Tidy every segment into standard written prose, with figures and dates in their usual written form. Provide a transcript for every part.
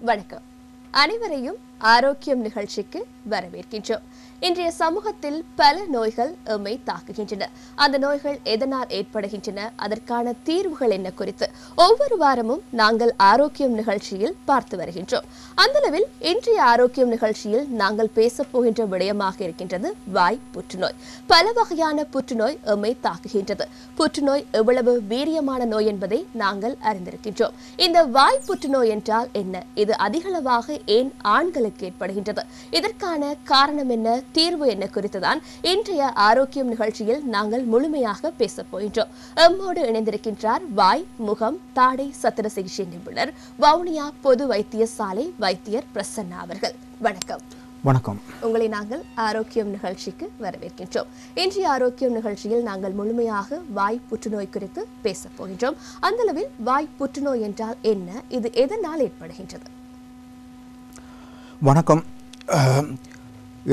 வணக்கம். அனைவரையும் ஆரோக்கியம் நிகழ்ச்சிக்கு வரவேற்கின்றோம். இன்றைய சமூகத்தில் பல நோய்கள் எம்மை தாக்குகின்றன. அந்த நோய்கள் எதனால் ஏற்படுகின்றன, அதற்கான தீர்வுகள் என்ன குறித்து ஒவ்வொரு வாரமும் நாங்கள் ஆரோக்கியம் நிகழ்ச்சியில் பார்த்து வருகின்றோம். அந்தளவில் இன்றைய ஆரோக்கியம் நிகழ்ச்சியில் நாங்கள் பேசப் போகின்ற விடயமாக இருக்கின்றது வாய் புற்றுநோய். பல வகையான புற்றுநோய் எம்மை தாக்குகின்றது. புற்றுநோய் எவ்வளவு வீரியமான நோய் என்பதை நாங்கள் அறிந்திருக்கின்றோம். இந்த வாய் புற்றுநோய் என்றால் என்ன? இது அதிகளவாக ஏன் ஆண்களுக்கு ஏற்படுகின்றது? இதற்கான காரணம் என்ன, தீர்வு என்ன குறித்துதான் இன்றைய ஆரோக்கியம் நிகழ்ச்சியில் நாங்கள் முழுமையாக பேசப் போகின்றோம். எம்மோடு இணைந்திருக்கின்றார் வாய், முகம், தாடை சத்திர சிகிச்சை நிபுணர், வவுனியா பொது வைத்தியசாலை வைத்தியர் பிரசன்னா அவர்கள். வணக்கம். வணக்கம். உங்களை நாங்கள் ஆரோக்கியம் நிகழ்ச்சிக்கு வரவேற்கின்றோம். இன்றைய ஆரோக்கியம் நிகழ்ச்சியில் நாங்கள் முழுமையாக வாய் புற்றுநோய் குறித்து பேசப் போகின்றோம். அந்தளவில் வாய் புற்றுநோய் என்றால் என்ன, இது எதனால் ஏற்படுகின்றது? வணக்கம்.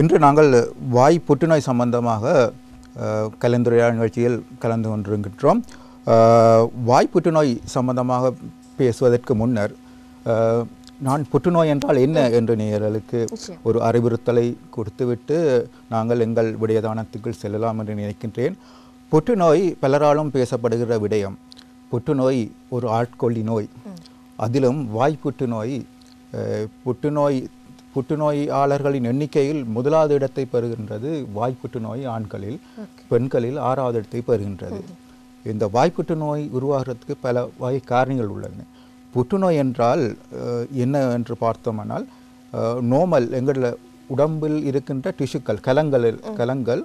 இன்று நாங்கள் வாய் புற்றுநோய் சம்பந்தமாக கலந்துரையாடல் நிகழ்ச்சியில் கலந்து கொண்டிருக்கின்றோம். வாய் புற்றுநோய் சம்பந்தமாக பேசுவதற்கு முன்னர் நான் புற்றுநோய் என்றால் என்ன என்று நேயர்களுக்கு ஒரு அறிவுறுத்தலை கொடுத்துவிட்டு நாங்கள் எங்கள் விடயதானத்துக்குள் செல்லலாம் என்று நினைக்கின்றேன். புற்றுநோய் பலராலும் பேசப்படுகிற விடயம். புற்றுநோய் ஒரு ஆட்கொல்லி நோய். அதிலும் வாய் புற்றுநோயாளர்களின் எண்ணிக்கையில் முதலாவது இடத்தை பெறுகின்றது வாய் புற்றுநோய். ஆண்களில், பெண்களில் 6வது இடத்தை பெறுகின்றது. இந்த வாய் புற்றுநோய் உருவாகிறதுக்கு பல வகை காரணிகள் உள்ளன. புற்றுநோய் என்றால் என்ன என்று பார்த்தோம்னால், நோமல் எங்களில் உடம்பில் இருக்கின்ற டிஷ்யூக்கள், கலங்கள்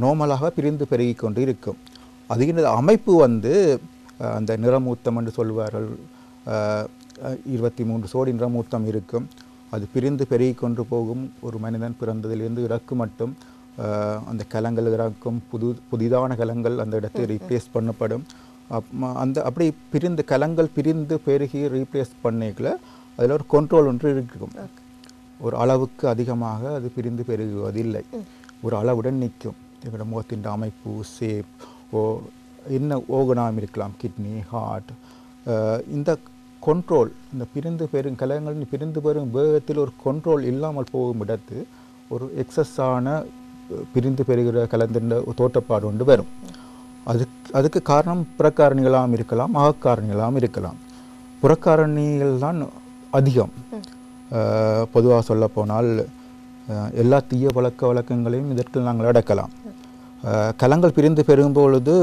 நோமலாக பிரிந்து பெருகி கொண்டு இருக்கும். அது அமைப்பு அந்த நிறமூத்தம் என்று சொல்வார்கள். 23 சோடி நிறமூத்தம் இருக்கும். அது பிரிந்து பெருகி கொண்டு போகும். ஒரு மனிதன் பிறந்ததிலிருந்து இறக்கு மட்டும் அந்த கலங்கள் இறக்கும். புதிதான கலங்கள் அந்த இடத்தை ரீப்ளேஸ் பண்ணப்படும். அப்படி கலங்கள் பிரிந்து பெருகி ரீப்ளேஸ் பண்ணிக்கல அதில் ஒரு கண்ட்ரோல் ஒன்று இருக்கும். ஒரு அளவுக்கு அதிகமாக அது பிரிந்து பெருகுவதில்லை. ஒரு அளவுடன் நிற்கும். எங்களோட முகத்தின் அமைப்பு, ஷேப், என்ன ஓகனாம் இருக்கலாம், கிட்னி, ஹார்ட். இந்த கண்ட்ரோல், இந்த கலங்களின் பிரிந்து பெறும் வேகத்தில் ஒரு கண்ட்ரோல் இல்லாமல் போகும் இடத்து ஒரு எக்ஸஸான பிரிந்து பெறுகிற கலந்தின் தோற்றப்பாடு கொண்டு வரும். அதுக்கு காரணம் புறக்காரணிகளாகவும் இருக்கலாம், அகக்காரணிகளாகவும் இருக்கலாம். புறக்காரணிகள் தான் அதிகம். பொதுவாக சொல்ல போனால் எல்லா தீய பழக்க வழக்கங்களையும் இதற்கு நாங்கள் அடக்கலாம். கலங்கள் பிரிந்து பெருகும் பொழுது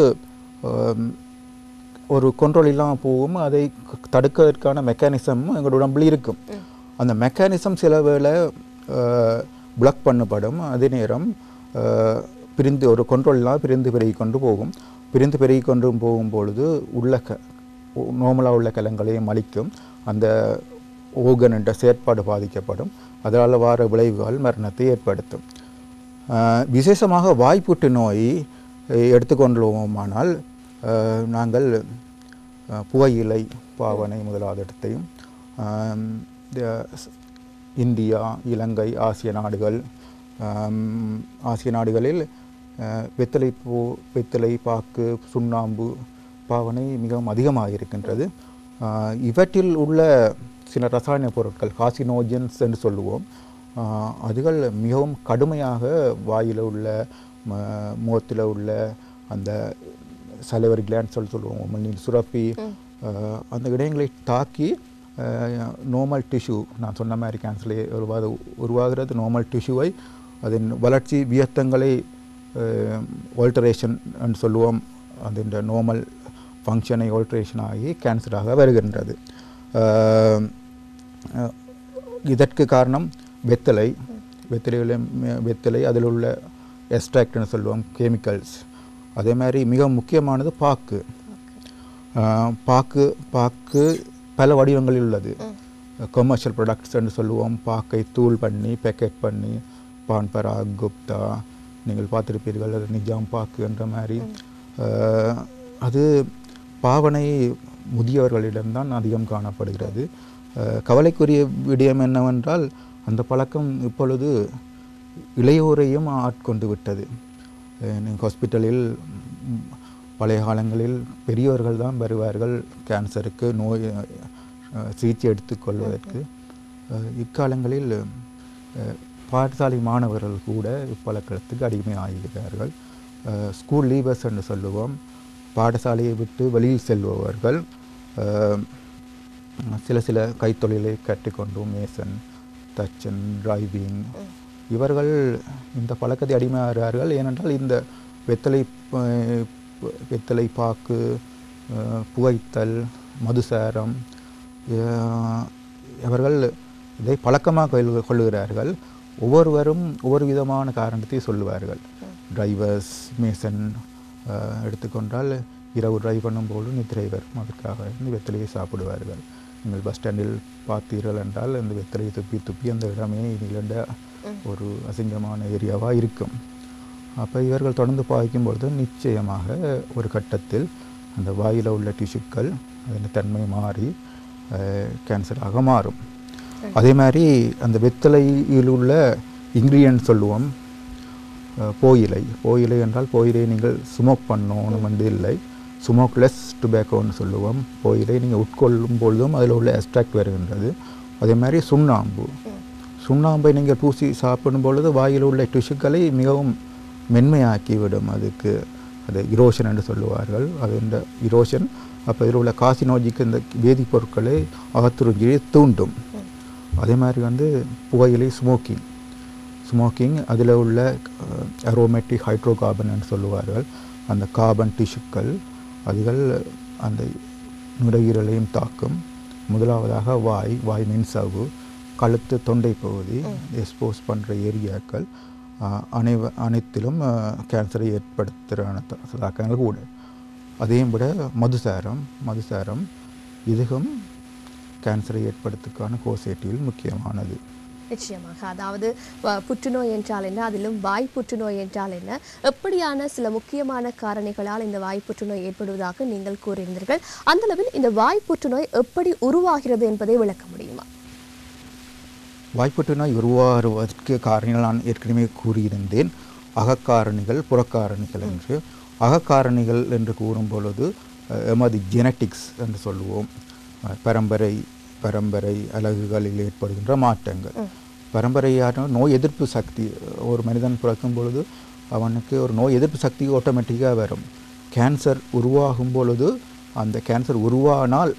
ஒரு கண்ட்ரோல் இல்லாமல் போகும். அதை தடுக்கிறதுக்கான மெக்கானிசம் எங்களோட உடம்பில் இருக்கும். அந்த மெக்கானிசம் சில வேளை பிளாக் பண்ணப்படும். அதே நேரம் ஒரு கண்ட்ரோல் இல்லாமல் பிரிந்து பெருகி கொண்டு போகும். பிரிந்து பெருகி கொண்டு போகும்பொழுது நோமலாக உள்ள கலங்களையும் அழிக்கும். அந்த ஓகன் என்ற செயற்பாடு பாதிக்கப்படும். அதனால் வார விளைவுகள் மரணத்தை ஏற்படுத்தும். விசேஷமாக வாய்ப்புற்று நோய் எடுத்துக்கொள்வோமானால் நாங்கள் புகையிலை பாவனை முதலாவது இடத்தையும், இந்தியா, இலங்கை, ஆசிய நாடுகளில் வெத்தலை பாக்கு, சுண்ணாம்பு பாவனை மிகவும் அதிகமாக இருக்கின்றது. இவற்றில் உள்ள சில ரசாயன பொருட்கள், கார்சினோஜன்ஸ் என்று சொல்லுவோம், அதுகள் மிகவும் கடுமையாக வாயில் உள்ள, முகத்தில் உள்ள அந்த சலைவரி கிளாண்ட்ஸ் சொல்லுவோம், மண்ணில் சுரப்பி, அந்த இடங்களை தாக்கி நோமல் டிஷ்யூ, நான் சொன்ன மாதிரி கேன்சரில் உருவாகிறது நோமல் டிஷ்யூவை, அதன் வளர்ச்சி வியத்தங்களை ஆல்டரேஷன் என்று சொல்லுவோம், அந்த நோமல் ஃபங்க்ஷனை ஆல்டரேஷன் ஆகி கேன்சராக வருகின்றது. இதற்கு காரணம் வெத்தலை, அதில் உள்ள எக்ஸ்ட்ராக்ட்னு சொல்லுவோம், கெமிக்கல்ஸ். அதே மாதிரி மிக முக்கியமானது பாக்கு பல வடிவங்களில் உள்ளது. கமர்ஷியல் ப்ராடக்ட்ஸ் என்று சொல்லுவோம். பாக்கை தூள் பண்ணி பேக்கெட் பண்ணி, பான்பரா, குப்தா, நீங்கள் பார்த்துருப்பீர்கள், அது நிஜாம் பாக்கு என்ற மாதிரி. அது பாவனை முதியவர்களிடம்தான் அதிகம் காணப்படுகிறது. கவலைக்குரிய விடயம் என்னவென்றால், அந்த பழக்கம் இப்பொழுது இளையோரையும் ஆட்கொண்டு விட்டது. ஹாஸ்பிட்டலில் பழைய காலங்களில் பெரியவர்கள் தான் வருவார்கள் கேன்சருக்கு சிகிச்சை எடுத்துக்கொள்வதற்கு. இக்காலங்களில் பாடசாலை மாணவர்கள் கூட இப்பழக்கத்துக்கு அடிமையாகிறார்கள். ஸ்கூல் லீவர்ஸ் என்று சொல்லுவோம். பாடசாலையை விட்டு வெளியில் செல்பவர்கள் சில கைத்தொழிலை கற்றுக்கொண்டு மேசன், தச்சன், டிரைவிங், இவர்கள் இந்த பழக்கத்தை அடிமையாகிறார்கள். ஏனென்றால் இந்த வெத்தலை பாக்கு, புகைத்தல், மதுசாரம், இவர்கள் இதை பழக்கமாக கொள்ளுகிறார்கள். ஒவ்வொருவரும் ஒவ்வொரு விதமான காரணத்தை சொல்லுவார்கள். டிரைவர்ஸ், மேசன் எடுத்துக்கொண்டால் இரவு டிரைவ் பண்ணும்போது நித்திரை வரும், அதற்காக இந்த வெத்தலையை சாப்பிடுவார்கள். நீங்கள் பஸ் ஸ்டாண்டில் பார்த்தீர்கள் என்றால் அந்த வெத்தலையை துப்பி அந்த இடமே நிலண்ட ஒரு அசிங்கமான ஏரியாவாக இருக்கும். அப்போ இவர்கள் தொடர்ந்து பாய்க்கும்பொழுது நிச்சயமாக ஒரு கட்டத்தில் அந்த வாயில் உள்ள டிஷ்யூக்கள் அதன் தன்மை மாறி கேன்சராக மாறும். அதே மாதிரி அந்த வெத்தலையில் உள்ள இன்க்ரீடியன்ட் சொல்லுவோம், புகையிலை என்றால் புகையிலை நீங்கள் ஸ்மோக் பண்ணணும் என்று இல்லை, ஸ்மோக்லெஸ் டுபேக்கோன்னு சொல்லுவோம். புகையிலை நீங்கள் உட்கொள்ளும் பொழுதும் அதில் உள்ள எக்ஸ்ட்ராக்ட் வருகின்றது. அதே மாதிரி சுண்ணாம்பை நீங்கள் பூசி சாப்பிடும் பொழுது வாயில் உள்ள டிஷ்யூக்களை மிகவும் மென்மையாக்கிவிடும். அது இரோஷன் என்று சொல்லுவார்கள். அது இந்த இரோஷன் அப்போ இதில் உள்ள காசினோஜிக்கு இந்த வேதிப்பொருட்களை அகத்துறிஞ்சியை தூண்டும். அதே மாதிரி புகையிலை ஸ்மோக்கிங் அதில் உள்ள அரோமேட்டிக் ஹைட்ரோ கார்பன் என்று சொல்லுவார்கள். அந்த கார்பன் டிஷ்யூக்கள் அதுகள் அந்த நுரையீரலையும் தாக்கும். முதலாவதாக வாய் மின்சாவு, கழுத்து, தொண்டை பகுதி எக்ஸ்போஸ் பண்ணுற ஏரியாக்கள் அனைத்திலும் கேன்சரை ஏற்படுத்துகிற தாக்கங்கள் கூட. அதையும் விட மதுசாரம் இதுவும் கேன்சரை ஏற்படுத்துக்கான கோசேட்டியில் முக்கியமானது. நிச்சயமாக. அதாவது புற்றுநோய் என்றால் என்ன, அதிலும் வாய் புற்றுநோய் என்றால் என்ன, எப்படியான சில முக்கியமான காரணிகளால் இந்த வாய் புற்றுநோய் ஏற்படுவதாக நீங்கள் கூறியிருந்தீர்கள். அந்த அளவில் இந்த வாய் புற்றுநோய் எப்படி உருவாகிறது என்பதை விளக்க முடியுமா? வாய்ப்புற்றுநோய் உருவாகுவதற்கு காரணிகள் நான் ஏற்கனவே கூறியிருந்தேன். அகக்காரணிகள், புறக்காரணிகள் என்று. அகக்காரணிகள் என்று கூறும் பொழுது எமது ஜெனட்டிக்ஸ் என்று சொல்லுவோம். பரம்பரை அலகுகளில் ஏற்படுகின்ற மாற்றங்கள். பரம்பரையான நோய் எதிர்ப்பு சக்தி, ஒரு மனிதன் பிறக்கும் பொழுது அவனுக்கு ஒரு நோய் எதிர்ப்பு சக்தி ஆட்டோமேட்டிக்காக வரும். கேன்சர் உருவாகும் பொழுது அந்த கேன்சர் உருவானால்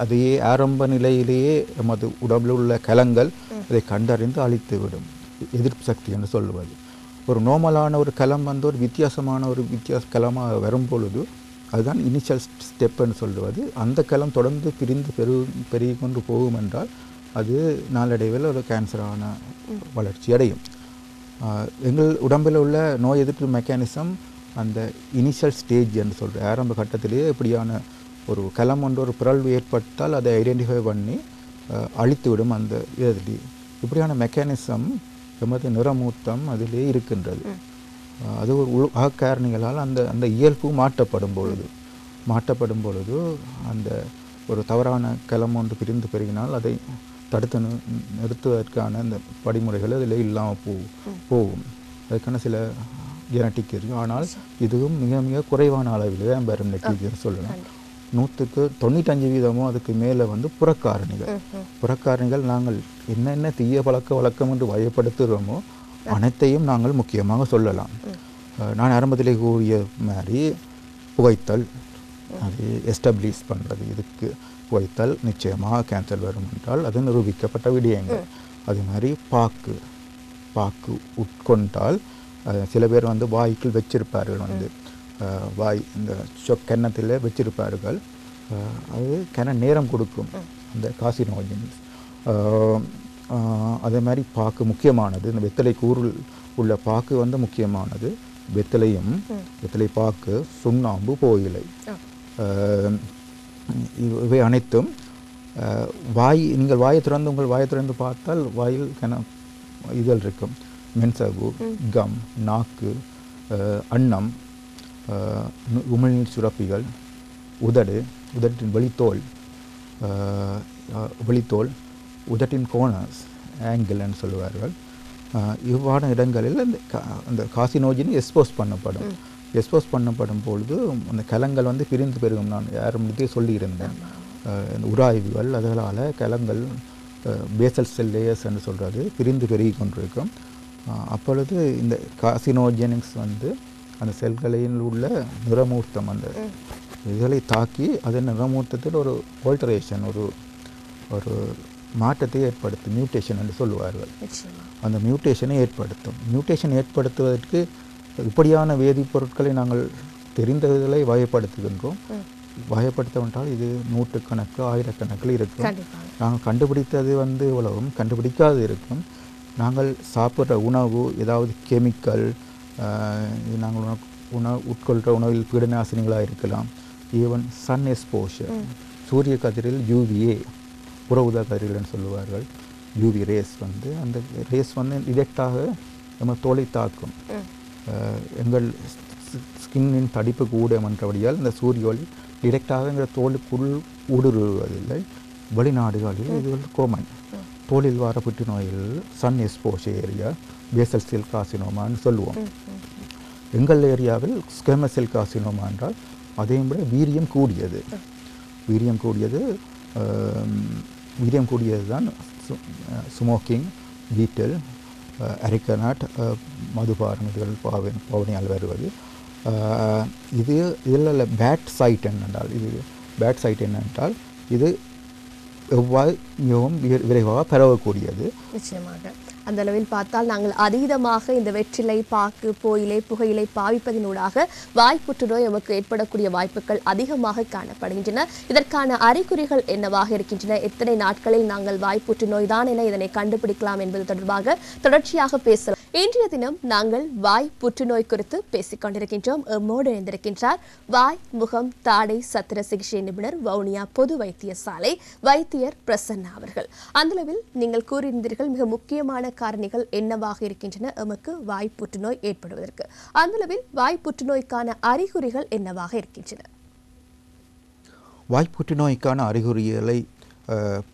அதையே ஆரம்ப நிலையிலேயே நமது உடம்பில் உள்ள கலங்கள் அதை கண்டறிந்து அழித்துவிடும். எதிர்ப்பு சக்தி என்று சொல்லுவது. ஒரு நார்மலான ஒரு கலம் ஒரு வித்தியாசமான கலமாக வரும் பொழுது அதுதான் இனிஷியல் ஸ்டெப்னு சொல்லுவது. அந்த கலம் தொடர்ந்து பெருகி கொண்டு போகும் என்றால் அது நாளடைவில் ஒரு கேன்சரான வளர்ச்சி அடையும். எங்கள் உடம்பில் உள்ள நோய் எதிர்ப்பு மெக்கானிசம் அந்த இனிஷியல் ஸ்டேஜ் என்று சொல்கிறேன். ஆரம்ப கட்டத்திலேயே இப்படியான ஒரு கலம் ஒரு பிறழ்வு ஏற்பட்டால் அதை ஐடென்டிஃபை பண்ணி அழித்துவிடும் அந்த இதில். இப்படியான மெக்கானிசம் எமது நிறமூர்த்தம் அதிலே இருக்கின்றது. அது ஒரு அகக்காரணிகளால் அந்த இயல்பு மாற்றப்படும் பொழுது அந்த ஒரு தவறான கலம் ஒன்று பிரிந்து பெருகினால் அதை தடுத்து நிறுத்துவதற்கான அந்த படிமுறைகள் அதில் இல்லாமல் போகும். அதுக்கான சில ஜெனட்டிக் இருக்குது. ஆனால் இதுவும் மிக மிக குறைவான அளவில் தான் பெரும் நெட்டிக்கு சொல்லலாம். 95% அதுக்கு மேலே புறக்காரணிகள் நாங்கள் என்னென்ன தீய பழக்க வழக்கம் என்று வயப்படுத்துகிறோமோ அனைத்தையும் நாங்கள் முக்கியமாக சொல்லலாம். நான் ஆரம்பத்திலே கூறிய மாதிரி புகைத்தல், அது எஸ்டாப்ளிஷ் பண்ணுறது, இதுக்கு புகைத்தல் நிச்சயமாக கேன்சர் வரும் என்றால் அது நிரூபிக்கப்பட்ட விடயங்கள். அதே மாதிரி பாக்கு உட்கொண்டால் சில பேர் வாய்க்குள் வச்சிருப்பார்கள், வாய் இந்த கன்னத்தில் வச்சிருப்பார்கள். அது நேரம் கொடுக்கும் அந்த காசினோஜன்ஸ். அதே மாதிரி பாக்கு முக்கியமானது. இந்த வெத்தலை கூறில் உள்ள பாக்கு முக்கியமானது. வெத்தலை பாக்கு, சுண்ணாம்பு, புகையிலை, இவை அனைத்தும் நீங்கள் வாயை திறந்து பார்த்தால் வாயில் இதழ் இருக்கும். மென்சகு, கம், நாக்கு, அன்னம், உமிழ்நீர் சுரப்பிகள், உதட்டின் வெளித்தோல், உதட்டின் கோனஸ், ஆங்கிள் என்று சொல்லுவார்கள். இவ்வாறான இடங்களில் அந்த காசினோஜின் எக்ஸ்போஸ் பண்ணப்படும் பொழுது அந்த கலங்கள் பிரிந்து பெருகும். நான் ஆரம்பத்திலே சொல்லியிருந்தேன். உராய்வுகள் அதனால் கலங்கள் பேசல் செல் லேயர்ஸ் என்று சொல்கிறது பிரிந்து பெருகி கொண்டிருக்கும். அப்பொழுது இந்த கார்சினோஜெனிக்ஸ் வந்து அந்த செல்களில் உள்ள நிறமூர்த்தம் அந்த இதுகளை தாக்கி அதன் நிறமூர்த்தத்தில் ஒரு ஆல்டரேஷன் ஒரு மாற்றத்தை ஏற்படுத்தும், மியூட்டேஷன் என்று சொல்லுவார்கள். அந்த மியூட்டேஷனை ஏற்படுத்தும். மியூட்டேஷன் ஏற்படுத்துவதற்கு இப்படியான வேதிப்பொருட்களை நாங்கள் தெரிந்ததை வகைப்படுத்துகின்றோம். வகைப்படுத்தவென்றால் இது நூற்றுக்கணக்கு ஆயிரக்கணக்கில் இருக்கும். நாங்கள் கண்டுபிடித்தது வந்து இவ்வளவும் கண்டுபிடிக்காது இருக்கும். நாங்கள் சாப்பிட்ற உணவு ஏதாவது கெமிக்கல், நாங்கள் உட்கொள்கிற உணவில் பீடநாசினிகளாக இருக்கலாம். ஈவன் சன் எக்ஸ்போஷர், சூரிய கதிரில் UVA புற ஊதா கதிர்கள்னு சொல்லுவார்கள். UV ரேஸ் வந்து அந்த ரேஸ் வந்து டிரெக்டாக நம்ம தோலை தாக்கும். எங்கள் ஸ்கின்னின் தடிப்பு கூட மன்றபடியால் இந்த சூரிய ஒளி டிரெக்டாக எங்கள் தோலுக்குள் ஊடுருவதில்லை. வெளிநாடுகளில் இது கோமன். தோலில் வர புற்றுநோயில் சன் எக்ஸ்போஷர் ஏரியா பேசல் செல் கார்சினோமான்னு சொல்லுவோம். எங்கள் ஏரியாவில் ஸ்கெமஸ் செல் கார்சினோமா என்றால் அதையும் விட வீரியம் கூடியது. வீரியம் கூடியது தான் ஸ்மோக்கிங், பீட்டல், அரிக்கனாட், மதுபானம் இதுகள் பவனியால் வருவது. இதில் பேட் சைட் என்னென்றால் இது எவ்வாறு மிகவும் விரைவாக பரவக்கூடியது. நிச்சயமாக அந்த அளவில் பார்த்தால் நாங்கள் அதீதமாக இந்த வெற்றிலை, பாக்கு, புகையிலை பாவிப்பதினூடாக வாய் புற்றுநோய் நமக்கு ஏற்படக்கூடிய வாய்ப்புகள் அதிகமாக காணப்படுகின்றன. இதற்கான அறிகுறிகள் என்னவாக இருக்கின்றன, எத்தனை நாட்களில் நாங்கள் வாய் புற்றுநோய் தான் என இதனை கண்டுபிடிக்கலாம் என்பது தொடர்பாக தொடர்ச்சியாக பேசலாம். இன்றைய தினம் நாங்கள் வாய் புற்றுநோய் குறித்து பேசிக் கொண்டிருக்கின்றோம். எம்மோடு இணைந்திருக்கின்றார் வாய், முகம், தாடை சத்திர சிகிச்சை நிபுணர், வவுனியா பொது வைத்தியசாலை வைத்தியர் பிரசன்னா அவர்கள். அந்தளவில் நீங்கள் கூறியிருந்தீர்கள் மிக முக்கியமான காரணிகள் என்னவாக இருக்கின்றன எமக்கு வாய் புற்றுநோய் ஏற்படுவதற்கு. அந்தளவில் வாய் புற்றுநோய்க்கான அறிகுறிகள் என்னவாக இருக்கின்றன? வாய் புற்றுநோய்க்கான அறிகுறிகளை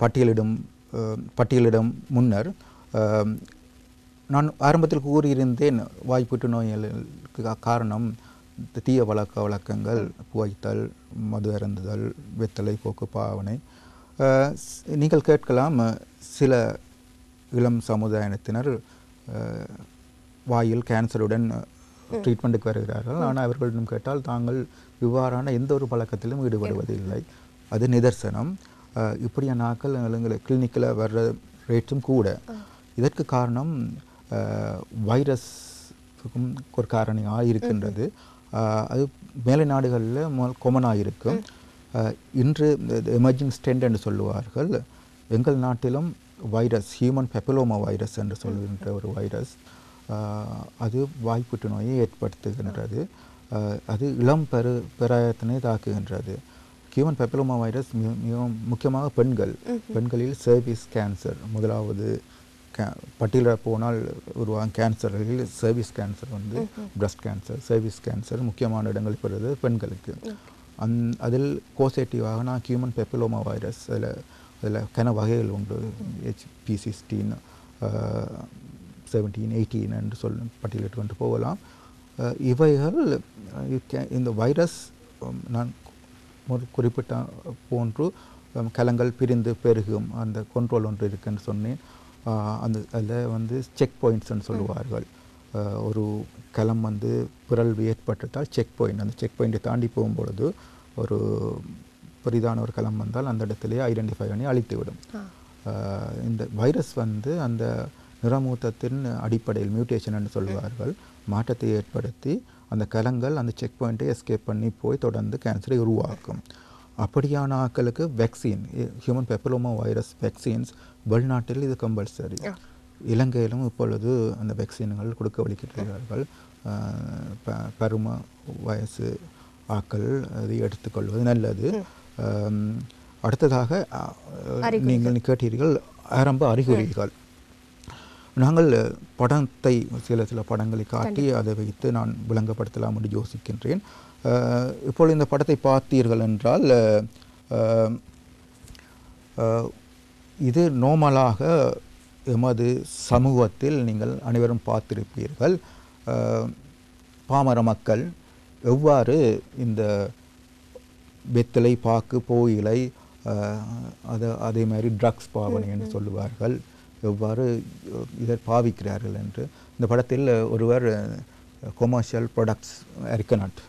பட்டியலிடும் முன்னர் நான் ஆரம்பத்தில் கூறியிருந்தேன், வாய் புற்றுநோய்களுக்கு காரணம் தீய வழக்கங்கள், புகைத்தல், மது அருந்துதல், வெத்தலை போக்கு பாவனை. நீங்கள் கேட்கலாம், சில இளம் சமுதாயத்தினர் வாயில் கேன்சருடன் ட்ரீட்மெண்ட்டுக்கு வருகிறார்கள். ஆனால் அவர்களிடம் கேட்டால் தாங்கள் இவ்வாறான எந்த ஒரு பழக்கத்திலும் ஈடுபடுவதில்லை. அது நிதர்சனம். இப்படியான நாட்கள் எங்களுக்கு கிளினிக்கில் வர்ற ரேட்டும் கூட. இதற்கு காரணம் வைரஸுக்கும் ஒரு காரணியாக இருக்கின்றது. அது மேலை நாடுகளில் காமனாக இருக்கும். இன்று எமர்ஜிங் ஸ்ட்ரெண்ட் என்று சொல்லுவார்கள். எங்கள் நாட்டிலும் வைரஸ், ஹியூமன் பெப்பிலோமா வைரஸ் என்று சொல்கின்ற ஒரு வைரஸ், அது வாய் புற்றுநோயை ஏற்படுத்துகின்றது. அது இளம் பெராயத்தினை தாக்குகின்றது. ஹியூமன் பெப்பிலோமா வைரஸ் மிகவும் முக்கியமாக பெண்களில் சர்வீஸ் கேன்சர் முதலாவது பட்டியலிட போனால் உருவாகும் கேன்சர்களில் சர்வீஸ் கேன்சர் வந்து பிரஸ்ட் கேன்சர், சர்வீஸ் கேன்சர் முக்கியமான இடங்கள் பெறுவது பெண்களுக்கு. அதில் கோசேட்டிவாக நான் ஹியூமன் பெப்பிலோமா வைரஸ், அதில் கன வகைகள் உண்டு. HP16, 17, 18 என்று பட்டியலிட்டு கொண்டு போகலாம். இவைகள் இந்த வைரஸ் நான் குறிப்பிட்ட போன்று கலங்கள் பிரிந்து பெருகும் அந்த கண்ட்ரோல் ஒன்று இருக்குன்னு சொன்னேன். அதில் வந்து செக் பாயிண்ட்ஸ்ன்னு சொல்லுவார்கள். ஒரு களம் வந்து பிறழ்வு ஏற்பட்டால் செக் பாயிண்ட், அந்த செக் பாயிண்ட்டை தாண்டி போகும்பொழுது ஒரு பெரிதான ஒரு களம் வந்தால் அந்த இடத்துலையே ஐடென்டிஃபை பண்ணி அழித்துவிடும். இந்த வைரஸ் வந்து அந்த நிறமூர்த்தத்தின் அடிப்படையில் மியூட்டேஷன் என்று சொல்லுவார்கள், மாற்றத்தை ஏற்படுத்தி அந்த கலங்கள் அந்த செக் பாயிண்ட்டை எஸ்கேப் பண்ணி போய் தொடர்ந்து கேன்சரை உருவாக்கும். அப்படியான ஆக்களுக்கு வேக்சின், ஹியூமன் பெப்பிலோமா வைரஸ் வேக்சின்ஸ் வெளிநாட்டில் இது கம்பல்சரி. இலங்கையிலும் இப்பொழுது அந்த வேக்சின்கள் கொடுக்க வலிக்கிறார்கள். பரும வயசு ஆக்கள் அதை எடுத்துக்கொள்வது நல்லது. அடுத்ததாக நீங்கள் கேட்டீர்கள் ஆரம்ப அறிகுறிகள். நாங்கள் படத்தை சில படங்களை காட்டி அதை வைத்து நான் விளங்கப்படுத்தலாம் என்று யோசிக்கின்றேன். இப்பொழுது இந்த படத்தை பார்த்தீர்கள் என்றால் இது நார்மலாக எமது சமூகத்தில் நீங்கள் அனைவரும் பார்த்திருப்பீர்கள். பாமர மக்கள் எவ்வாறு இந்த வெத்தலை, பாக்கு, புகையிலை அதே மாதிரி ட்ரக்ஸ் பாவனை என்று சொல்லுவார்கள், எவ்வாறு இதை பாவிக்கிறார்கள் என்று. இந்த படத்தில் ஒருவர் கொமர்ஷியல் ப்ராடக்ட்ஸ் அரிக்கனட்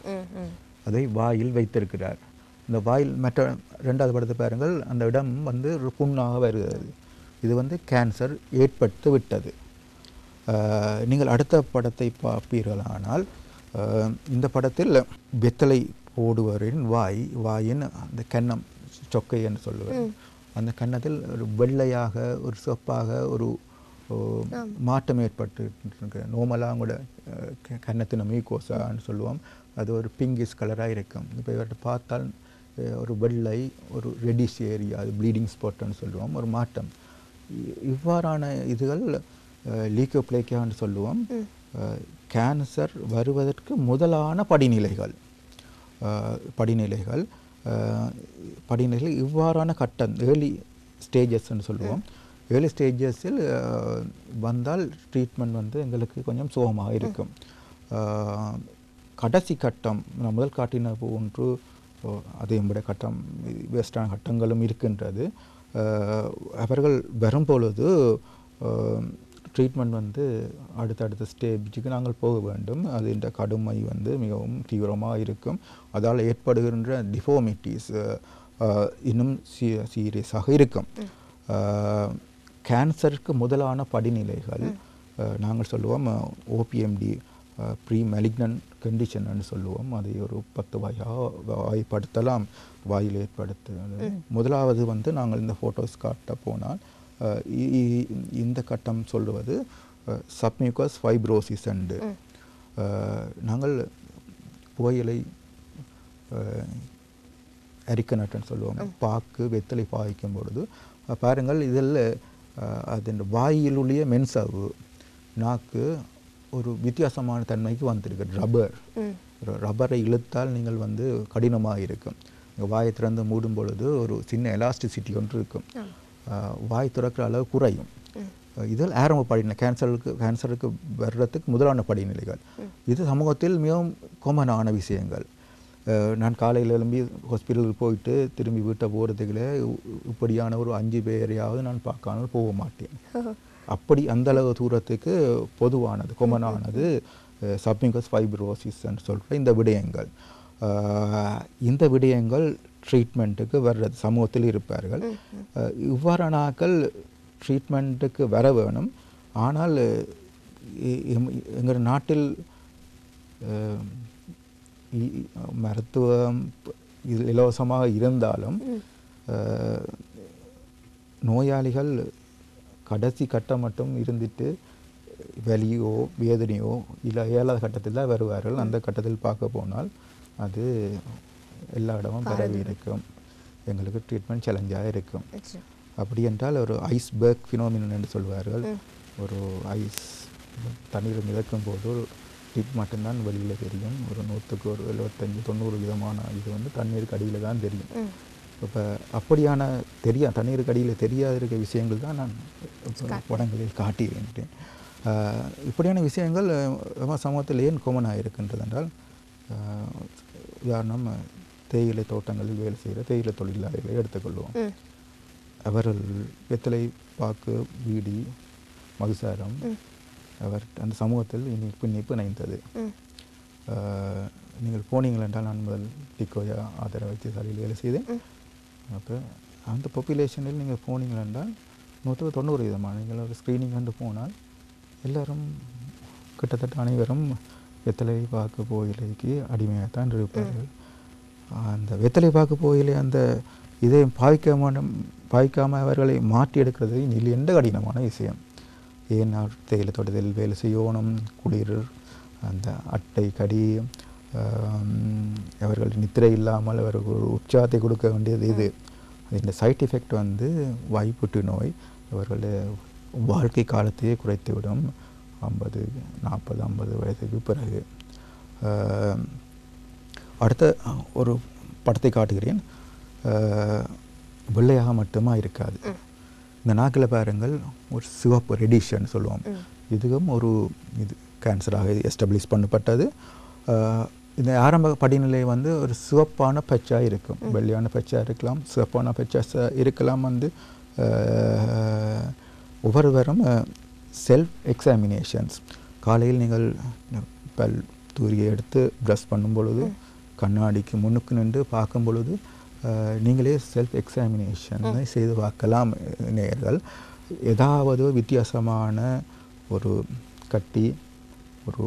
அதை வாயில் வைத்திருக்கிறார். இந்த வாயில் மற்ற 2வது படத்தை பாருங்கள், அந்த இடம் வந்து ஒரு புண்ணாக வருகிறது. இது வந்து கேன்சர் ஏற்பட்டு விட்டது. நீங்கள் அடுத்த படத்தை பார்ப்பீர்களானால் இந்த படத்தில் வெத்தலை போடுவரின் வாயின் அந்த கன்னம் சொக்கை என்று சொல்லுவார். அந்த கன்னத்தில் ஒரு வெள்ளையாக ஒரு சிவப்பாக ஒரு மாற்றம் ஏற்பட்டு நோமலாக கூட கன்னத்தின மீகோசான்னு சொல்லுவோம், அது ஒரு பிங்கிஷ் கலராக இருக்கும். இப்போ இவர்கிட்ட பார்த்தால் ஒரு வெள்ளை ஒரு ரெடிஷ் ஏரியா, அது ப்ளீடிங் ஸ்பாட்னு சொல்லுவோம், ஒரு மாற்றம். இவ்வாறான இதுகள் லீக்கோப்ளேக்கியான்னு சொல்லுவோம். கேன்சர் வருவதற்கு முதலான படிநிலைகள் இவ்வாறான கட்டம் ஏர்லி ஸ்டேஜஸ்ன்னு சொல்லுவோம். ஏர்லி ஸ்டேஜஸில் வந்தால் ட்ரீட்மெண்ட் வந்து எங்களுக்கு கொஞ்சம் சுகமாக இருக்கும். கடைசி கட்டம் முதல் காட்டின போன்று அதையும் விட கட்டம் வேஸ்டான கட்டங்களும் இருக்கின்றது. அவர்கள் வரும்பொழுது ட்ரீட்மெண்ட் வந்து அடுத்தடுத்த ஸ்டேஜுக்கு நாங்கள் போக வேண்டும். அது இந்த கடுமை வந்து மிகவும் தீவிரமாக இருக்கும். அதால் ஏற்படுகின்ற டிஃபார்மிட்டிஸ் இன்னும் சீரியஸாக இருக்கும். கேன்சருக்கு முதலான படிநிலைகள் நாங்கள் சொல்லுவோம் ஓபிஎம்டி, ப்ரீ மெலிக்னன்ட் கண்டிஷன் சொல்லுவோம். அதை ஒரு 10 வாய்ப்படுத்தலாம், வாயில் ஏற்படுத்துவது. முதலாவது வந்து நாங்கள் இந்த ஃபோட்டோஸ் காட்ட போனால் இந்த கட்டம் சொல்லுவது சப்மியூக்கஸ் ஃபைப்ரோசிஸ் அண்டு. நாங்கள் புகையிலை அரிக்கனட்னு சொல்லுவோம், பாக்கு வெத்தலை பாய்க்கும் பொழுது பாருங்கள், இதில் அதன் வாயிலுடைய மென்சவ்வு நாக்கு ஒரு வித்தியாசமான தன்மைக்கு வந்திருக்கு. ரப்பரை இழுத்தால் நீங்கள் வந்து கடினமாக இருக்கும். வாயை திறந்து மூடும் பொழுது ஒரு சின்ன எலாஸ்டிசிட்டி ஒன்று இருக்கும், வாய் திறக்கிற அளவு குறையும். இதில் ஆரம்ப படிநிலை கேன்சருக்கு வர்றதுக்கு முதலான படிநிலைகள். இது சமூகத்தில் மிகவும் காமனான விஷயங்கள். நான் காலையில் எழும்பி ஹாஸ்பிட்டலுக்கு போயிட்டு திரும்பி வீட்டை போகிறதுக்குள்ளே இப்படியான ஒரு 5 பேரையாவது நான் பார்க்காமல் போக மாட்டேன். அப்படி அந்தளவு தூரத்துக்கு பொதுவானது காமனானது சப்மியூக்கஸ் ஃபைப்ரோசிஸ்ன்னு சொல்கிற இந்த விடயங்கள். இந்த விடயங்கள் ட்ரீட்மெண்ட்டுக்கு வர்றது சமூகத்தில் இருப்பார்கள். இவ்வாறான ஆக்கள் ட்ரீட்மெண்ட்டுக்கு வர வேணும். ஆனால் எங்கள் நாட்டில் மருத்துவம் இலவசமாக இருந்தாலும் நோயாளிகள் கடைசி கட்டம் மட்டும் இருந்துட்டு வலியோ வேதனையோ இல்லை இயலாத கட்டத்தில் தான் வருவார்கள். அந்த கட்டத்தில் பார்க்க போனால் அது எல்லா இடமும் பரவி இருக்கும். எங்களுக்கு ட்ரீட்மெண்ட் சேலஞ்சாக இருக்கும். அப்படி என்றால் ஒரு ஐஸ்பர்க் ஃபினோமினன் என்று சொல்வார்கள். ஒரு ஐஸ் தண்ணீர் மிதக்கும் போது ஒரு டிப் மட்டும்தான் வெளியில் தெரியும். ஒரு 100க்கு ஒரு 75-90 விதமான இது வந்து தண்ணீருக்கு அடியில் தான் தெரியும். இப்போ அப்படியான தண்ணீருக்கு அடியில் தெரியாத இருக்க விஷயங்கள் தான் நான் படங்களில் காட்டியிருக்கின்றேன். இப்படியான விஷயங்கள் சமூகத்தில் ஏன் காமனாக இருக்கின்றது என்றால், உதாரணம் தேயிலை தோட்டங்களில் வேலை செய்கிற தேயிலை தொழிலாளிகளை எடுத்துக்கொள்வோம். அவர்கள் வெத்தலை பாக்கு வீடி மதுசாரம் அவர் அந்த சமூகத்தில் பின்னிப்பு இணைந்தது. நீங்கள் போனீங்கள் என்றால், நான் முதல் டிக்கோயா ஆதரவு வைத்தியசாலையில் வேலை செய்தேன். அப்போ அந்த பாப்புலேஷனில் நீங்கள் போனீங்கள் என்றால் 190 விதமான நீங்கள் ஒரு ஸ்க்ரீனிங் கண்டு போனால் எல்லோரும் கிட்டத்தட்ட அனைவரும் வெத்தலை பாக்கு புகையிலைக்கு அடிமையாகத்தான் இருப்பார்கள். அந்த வெத்தலை பாக்கு புகையிலை அந்த இதை பாய்க்காமல் அவர்களை மாற்றி எடுக்கிறது எந்த கடினமான விஷயம். ஏன் தேயிலை தோட்டத்தில் வேலை செய்யணும், குளிர், அந்த அட்டை கடி, அவர்கள் நித்திரை இல்லாமல் அவருக்கு ஒரு உற்சாகத்தை கொடுக்க வேண்டியது இது. இந்த சைட் எஃபெக்ட் வந்து வாய்ப்புற்று நோய் அவர்கள் வாழ்க்கை காலத்தையே குறைத்துவிடும் 40-50 வயதுக்கு பிறகு. அடுத்த ஒரு படத்தை காட்டுகிறேன். வெள்ளையாக மட்டுமா இருக்காது. இந்த நாக்கில் பாருங்கள் ஒரு சிவப்பு ரெடிஷன் சொல்லுவோம். இதுவும் ஒரு இது கேன்சராக எஸ்டாப்ளிஷ் பண்ணப்பட்டது. இந்த ஆரம்ப படிநிலை வந்து ஒரு சிவப்பான பச்சை இருக்கும், வெள்ளையான பச்சை இருக்கலாம், சிவப்பான பச்சை இருக்கலாம். வந்து ஒவ்வொருவரும் செல்ஃப் எக்ஸாமினேஷன்ஸ், காலையில் நீங்கள் பல் தூரியை எடுத்து ப்ரஷ் பண்ணும் பொழுது கண்ணாடிக்கு முன்னுக்கு நின்று பார்க்கும் பொழுது நீங்களே செல்ஃப் எக்ஸாமினேஷனை செய்து பார்க்கலாம். நேர்கள் ஏதாவது வித்தியாசமான ஒரு கட்டி, ஒரு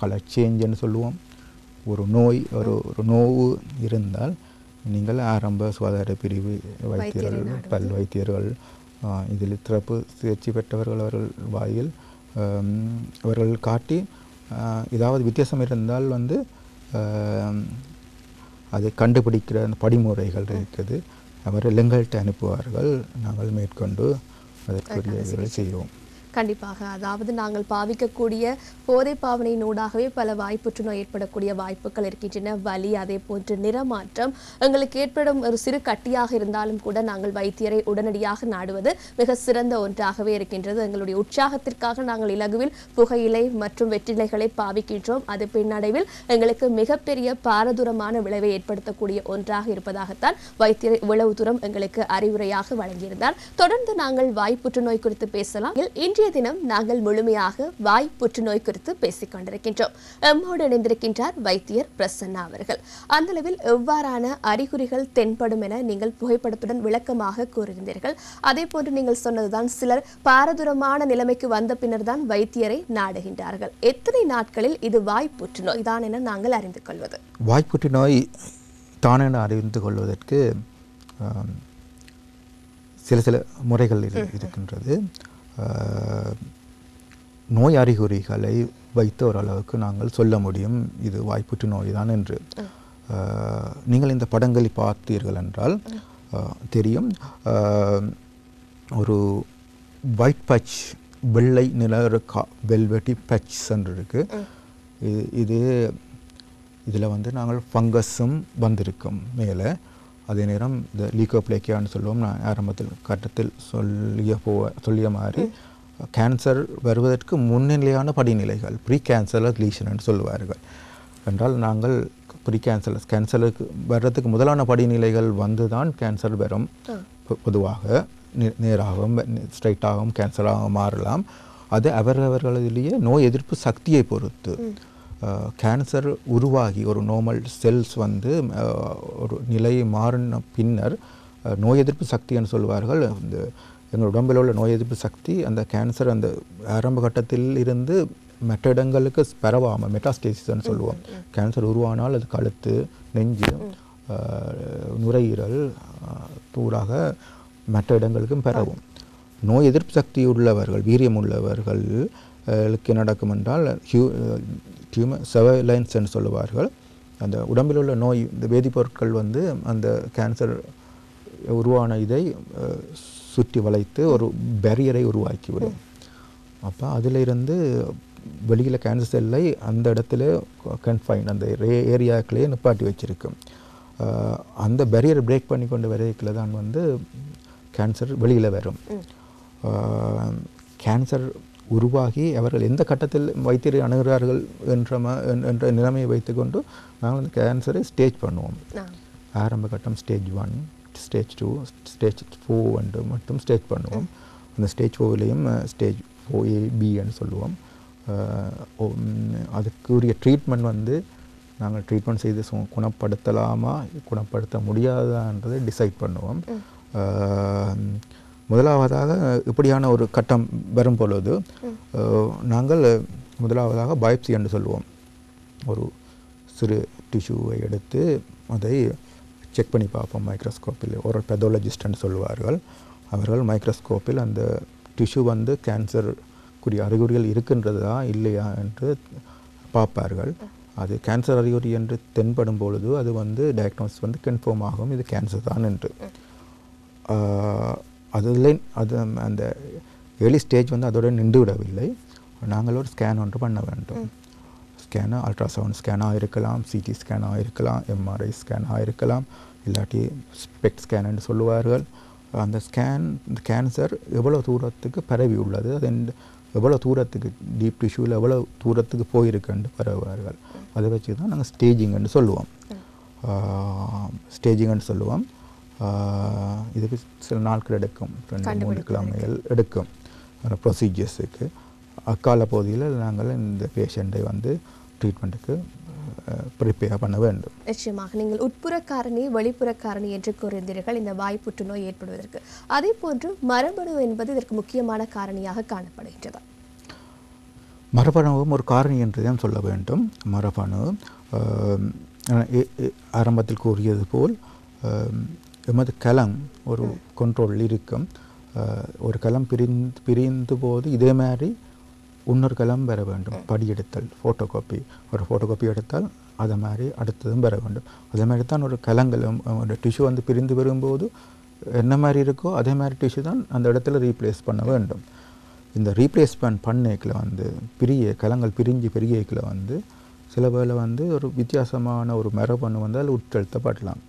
கலர் சேஞ்சுன்னு சொல்லுவோம், ஒரு நோய், ஒரு நோவு இருந்தால் நீங்கள் ஆரம்ப சுகாதார பிரிவு வைத்தியர்கள், பல் வைத்தியர்கள், இதில் சிறப்பு தேர்ச்சி பெற்றவர்கள் அவர்கள் வாயில் அவர்கள் காட்டி ஏதாவது வித்தியாசம் இருந்தால் வந்து அதை கண்டுபிடிக்கிற அந்த படிமுறைகள் இருக்குது. அவர்கள் எங்கள்கிட்ட அனுப்புவார்கள், நாங்கள் மேற்கொண்டு அதற்குரிய இதை செய்வோம். கண்டிப்பாக, அதாவது நாங்கள் பாவிக்கக்கூடிய போதை பாவனையினூடாகவே பல வாய்ப்புற்றுநோய் ஏற்படக்கூடிய வாய்ப்புகள் இருக்கின்றன. வலி, அதே போன்று நிறமாற்றம், எங்களுக்கு ஏற்படும் ஒரு சிறு கட்டியாக இருந்தாலும் கூட நாங்கள் வைத்தியரை உடனடியாக நாடுவது மிக சிறந்த ஒன்றாகவே இருக்கின்றது. எங்களுடைய உற்சாகத்திற்காக நாங்கள் இலகுவில் புகையிலை மற்றும் வெற்றிலைகளை பாவிக்கின்றோம். அது பின்னடைவில் எங்களுக்கு மிகப்பெரிய பாரதூரமான விளைவை ஏற்படுத்தக்கூடிய ஒன்றாக இருப்பதாகத்தான் வைத்தியர் இவ்வளவு தூரம் எங்களுக்கு அறிவுரையாக வழங்கியிருந்தார். தொடர்ந்து நாங்கள் வாய் புற்றுநோய் குறித்து பேசலாம். இன்றைய தினம் நாங்கள் முழுமையாக வாய் புற்றுநோய் குறித்து பேசிக் கொண்டிருக்கின்றோம். எம்மோடு இணைந்திருக்கின்றார் வைத்தியர் பிரசன்னா அவர்கள். அந்த அளவில் எவ்வாறான அறிகுறிகள் தென்படும் என நீங்கள் புகைப்படத்துடன் விளக்கமாக கூறுகின்றீர்கள். அதே போன்று நீங்கள் சொன்னதுதான், சிலர் பாரதூரமான நிலைமைக்கு வந்த பின்னர் தான் வைத்தியரை நாடுகின்றார்கள். எத்தனை நாட்களில் இது வாய் புற்றுநோய் தான் என நாங்கள் அறிந்து கொள்வது? வாய் புற்றுநோய் தான் என அறிந்து கொள்வதற்கு சில முறைகள் இருக்கின்றது. நோய் அறிகுறிகளை வைத்து ஓரளவுக்கு நாங்கள் சொல்ல முடியும் இது வாய்ப்புற்று நோய் தான் என்று. நீங்கள் இந்த படங்களை பார்த்தீர்கள் என்றால் தெரியும், ஒரு ஒயிட் பட்ச், வெள்ளை நில வெல்வெட்டி பட்ச் என்று இருக்கு. இதில் வந்து நாங்கள் ஃபங்கஸும் வந்திருக்கும் மேலே. அதே நேரம் இந்த லீகோப்ளேக்கியான்னு சொல்லுவோம், நான் ஆரம்பத்தில் கட்டத்தில் சொல்லிய மாதிரி கேன்சர் வருவதற்கு முன்னிலையான படிநிலைகள் ப்ரீ கேன்சரஸ் லீஷன் சொல்லுவார்கள். என்றால் நாங்கள் ப்ரீ கேன்சருக்கு வர்றதுக்கு முதலான படிநிலைகள் வந்து தான் கேன்சர் வரும். பொதுவாக நேராகவும் ஸ்ட்ரைட்டாகவும் கேன்சராக மாறலாம். அது அவரவர்களிலேயே நோய் எதிர்ப்பு சக்தியை பொறுத்து. கேன்சர் உருவாகி ஒரு நார்மல் செல்ஸ் வந்து ஒரு நிலை மாறின பின்னர் நோய் எதிர்ப்பு சக்தின்னு சொல்லுவார்கள். இந்த எங்கள் உடம்பில் உள்ள நோய் எதிர்ப்பு சக்தி அந்த கேன்சர் அந்த ஆரம்ப கட்டத்தில் இருந்து மற்ற இடங்களுக்கு பரவாமல் மெட்டாஸ்டேசிஸ்ன்னு சொல்லுவோம். கேன்சர் உருவானால் அது கழுத்து, நெஞ்சு, நுரையீரல் தூளாக மற்ற இடங்களுக்கும் பரவும். நோய் எதிர்ப்பு சக்தி உள்ளவர்கள், வீரியம் உள்ளவர்களுக்கு நடக்கும் என்றால் டியூமர் சர்வைலன்ஸ்ன்னு சொல்லுவார்கள். அந்த உடம்பில் உள்ள நோய், இந்த வேதிப்பொருட்கள் வந்து அந்த கேன்சர் உருவான இதை சுற்றி வளைத்து ஒரு பேரியரை உருவாக்கிவிடும். அப்போ அதில் இருந்து வெளியில் கேன்சர் செல்லை அந்த இடத்துல கன்ஃபைன், அந்த ஏரியாக்களே நிப்பாட்டி வச்சிருக்கும். அந்த பேரியரை பிரேக் பண்ணி கொண்டு வரைக்கில் தான் வந்து கேன்சர் வெளியில் வரும். கேன்சர் உருவாகி அவர்கள் எந்த கட்டத்தில் வைத்தியரை அணுகிறார்கள் என்ற நிலைமையை வைத்துக்கொண்டு நாங்கள் அந்த கேன்சரை ஸ்டேஜ் பண்ணுவோம். ஆரம்ப கட்டம் ஸ்டேஜ் 1, ஸ்டேஜ் 2, ஸ்டேஜ் 4 மட்டும் ஸ்டேஜ் பண்ணுவோம். அந்த ஸ்டேஜ் 4லேயும் ஸ்டேஜ் 4A-Bன்னு சொல்லுவோம். அதுக்குரிய ட்ரீட்மெண்ட் வந்து நாங்கள் ட்ரீட்மெண்ட் செய்து குணப்படுத்தலாமா குணப்படுத்த முடியாதான்றதை டிசைட் பண்ணுவோம். முதலாவதாக இப்படியான ஒரு கட்டம் வரும் பொழுது நாங்கள் முதலாவதாக பயாப்சி என்று சொல்லுவோம். ஒரு சிறு டிஷ்யூவை எடுத்து அதை செக் பண்ணி பார்ப்போம் மைக்ரோஸ்கோப்பில். ஒரு பெத்தாலஜிஸ்ட்னு சொல்லுவார்கள். அவர்கள் மைக்ரோஸ்கோப்பில் அந்த டிஷ்யூ வந்து கேன்சருக்குரிய அறிகுறிகள் இருக்கின்றதா இல்லையா என்று பார்ப்பார்கள். அது கேன்சர் அறிகுறி என்று தென்படும் பொழுது அது வந்து டயக்னோசிஸ் வந்து கன்ஃபார்ம் ஆகும், இது கேன்சர் தான் என்று. அதில் அது அந்த ஏர்லி ஸ்டேஜ் வந்து அதோட நின்று விடவில்லை. நாங்கள் ஒரு ஸ்கேன் ஒன்று பண்ண வேண்டும். ஸ்கேனு அல்ட்ராசவுண்ட் ஸ்கேனாக இருக்கலாம், சிடி ஸ்கேனாக இருக்கலாம், எம்ஆர்ஐ ஸ்கேனாக இருக்கலாம், இல்லாட்டி ஸ்பெக்ட் ஸ்கேன் சொல்லுவார்கள். அந்த ஸ்கேன், இந்த கேன்சர் எவ்வளோ தூரத்துக்கு பரவி உள்ளது, அது எவ்வளோ தூரத்துக்கு டீப் டிஷ்யூவில் எவ்வளோ தூரத்துக்கு போயிருக்குன்னு பரவுவார்கள். அதை வச்சு தான் நாங்கள் ஸ்டேஜிங்னு சொல்லுவோம். இதுக்கு சில நாட்கள் எடுக்கும், 2-3 கிழமைகள் எடுக்கும் ப்ரொசீஜர்ஸுக்கு. அக்கால பகுதியில் நாங்கள் இந்த பேஷண்ட்டை வந்து ட்ரீட்மெண்ட்டுக்கு ப்ரிப்பேர் பண்ண வேண்டும். நிச்சயமாக நீங்கள் உட்புற காரணி வெளிப்புற காரணி என்று கூறியிருந்தீர்கள் இந்த வாய் புற்றுநோய் ஏற்படுவதற்கு. அதே போன்று மரபணு என்பது இதற்கு முக்கியமான காரணியாக காணப்படுகின்றது. மரபணுவும் ஒரு காரணி என்று தான் சொல்ல வேண்டும். மரபணு ஆரம்பத்தில் கூறியது போல் எமது களம் ஒரு கண்ட்ரோல் இருக்கும். ஒரு களம் பிரிந்து போது இதே மாதிரி இன்னொரு களம் பெற வேண்டும். படியெடுத்தல், ஃபோட்டோகாப்பி, ஒரு ஃபோட்டோகாப்பி எடுத்தால் அதை மாதிரி அடுத்ததும் பெற வேண்டும். அதே மாதிரி தான் ஒரு களங்களும் ஒரு டிஷ்யூ வந்து பிரிந்து வரும்போது என்ன மாதிரி இருக்கோ அதே மாதிரி டிஷ்யூ தான் அந்த இடத்துல ரீப்ளேஸ் பண்ண வேண்டும். இந்த ரீப்ளேஸ்மெண்ட் பண்ணேக்கில் வந்து களங்கள் பிரிஞ்சு பெரியக்கில் வந்து சில வேளை வந்து ஒரு வித்தியாசமான ஒரு மரபணு வந்து அதில் உட்செலுத்தப்படலாம்.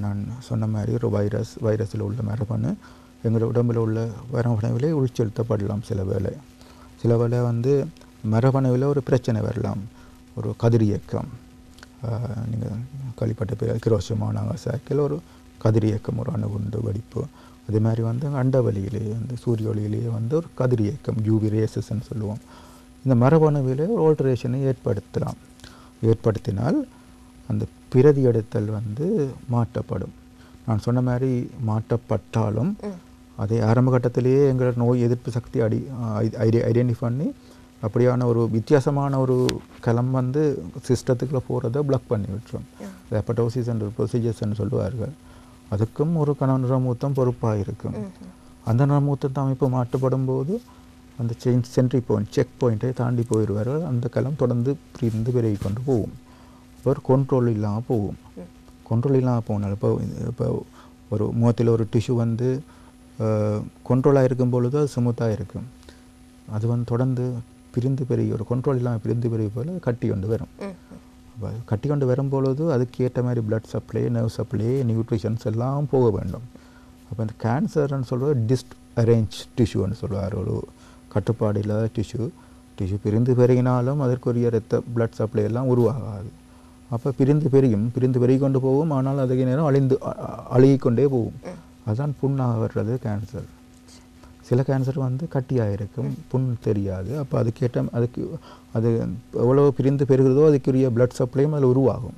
நான் சொன்ன மாதிரி ஒரு வைரஸில் உள்ள மரபணு எங்கள் உடம்பில் உள்ள மரபணுவிலே உட்செலுத்தப்படலாம். சில வேளை வந்து மரபணுவில் ஒரு பிரச்சனை வரலாம். ஒரு கதிரியக்கம், நீங்கள் கழிப்பட்ட பேர் கிரோஷமா நாகாசாக்கியில் ஒரு கதிரியக்கம், ஒரு அணுகுண்டு வெடிப்பு. அதே மாதிரி வந்து அண்டவெளியிலேயே வந்து சூரிய ஒளியிலேயே வந்து ஒரு கதிரியக்கம், யூவி ரேசஸ்ன்னு சொல்லுவோம். இந்த மரபணுவிலே ஒரு ஆல்ட்ரேஷனை ஏற்படுத்தினால் அந்த பிரதி எடுத்தல் வந்து மாற்றப்படும். நான் சொன்ன மாதிரி மாற்றப்பட்டாலும் அதே ஆரம்ப கட்டத்திலேயே எங்களோட நோய் எதிர்ப்பு சக்தி ஐடென்டிஃபை பண்ணி அப்படியான ஒரு வித்தியாசமான ஒரு களம் வந்து சிஸ்டத்துக்குள்ளே போகிறத பிளாக் பண்ணி விட்டுரும். ஹெப்படோசிஸ் என்ற ப்ரொசீஜர்ஸ்ன்னு சொல்லுவார்கள். அதுக்கும் ஒரு நிறமூத்தம் பொறுப்பாக இருக்கும். அந்த நிறமூத்தத்தை அமைப்பு மாற்றப்படும் போது அந்த சென்ட்ரி பாயிண்ட், செக் பாயிண்ட்டை தாண்டி போயிடுவார்கள். அந்த களம் தொடர்ந்து பிரிந்து பெருகி கொண்டு போகும். ஒரு கண்ட்ரோல் இல்லாமல் போகும். கண்ட்ரோல் இல்லாமல் போனால் இப்போ ஒரு முகத்தில் ஒரு டிஷ்யூ வந்து கண்ட்ரோலாக இருக்கும் பொழுது அது ஸ்மூத்தாக இருக்கும். அது வந்து தொடர்ந்து பிரிந்து பெருகி ஒரு கண்ட்ரோல் இல்லாமல் பிரிந்து பெருகி போல் கட்டி கொண்டு வரும். அப்போ கட்டி கொண்டு வரும்பொழுது அதுக்கு ஏற்ற மாதிரி blood supply, nerve supply, nutritions எல்லாம் போக வேண்டும். அப்போ இந்த கேன்சர்னு சொல்கிறது டிஸ்அரேஞ்ச் டிஷ்யூன்னு சொல்லுவார். ஒரு கட்டுப்பாடு இல்லாத டிஷ்யூ பிரிந்து பெருகினாலும் அதற்குரிய பிளட் சப்ளை எல்லாம் உருவாகாது. அப்போ பிரிந்து பெருகி கொண்டு போகும். ஆனால் அதுக்கு நேரம் அழுகிக்கொண்டே போகும். அதுதான் புண்ணாக வர்றது கேன்சர். சில கேன்சர் வந்து கட்டியாக இருக்கும், புண் தெரியாது. அப்போ அது எவ்வளோ பிரிந்து பெறுகிறதோ அதுக்குரிய பிளட் சப்ளையும் அதில் உருவாகும்.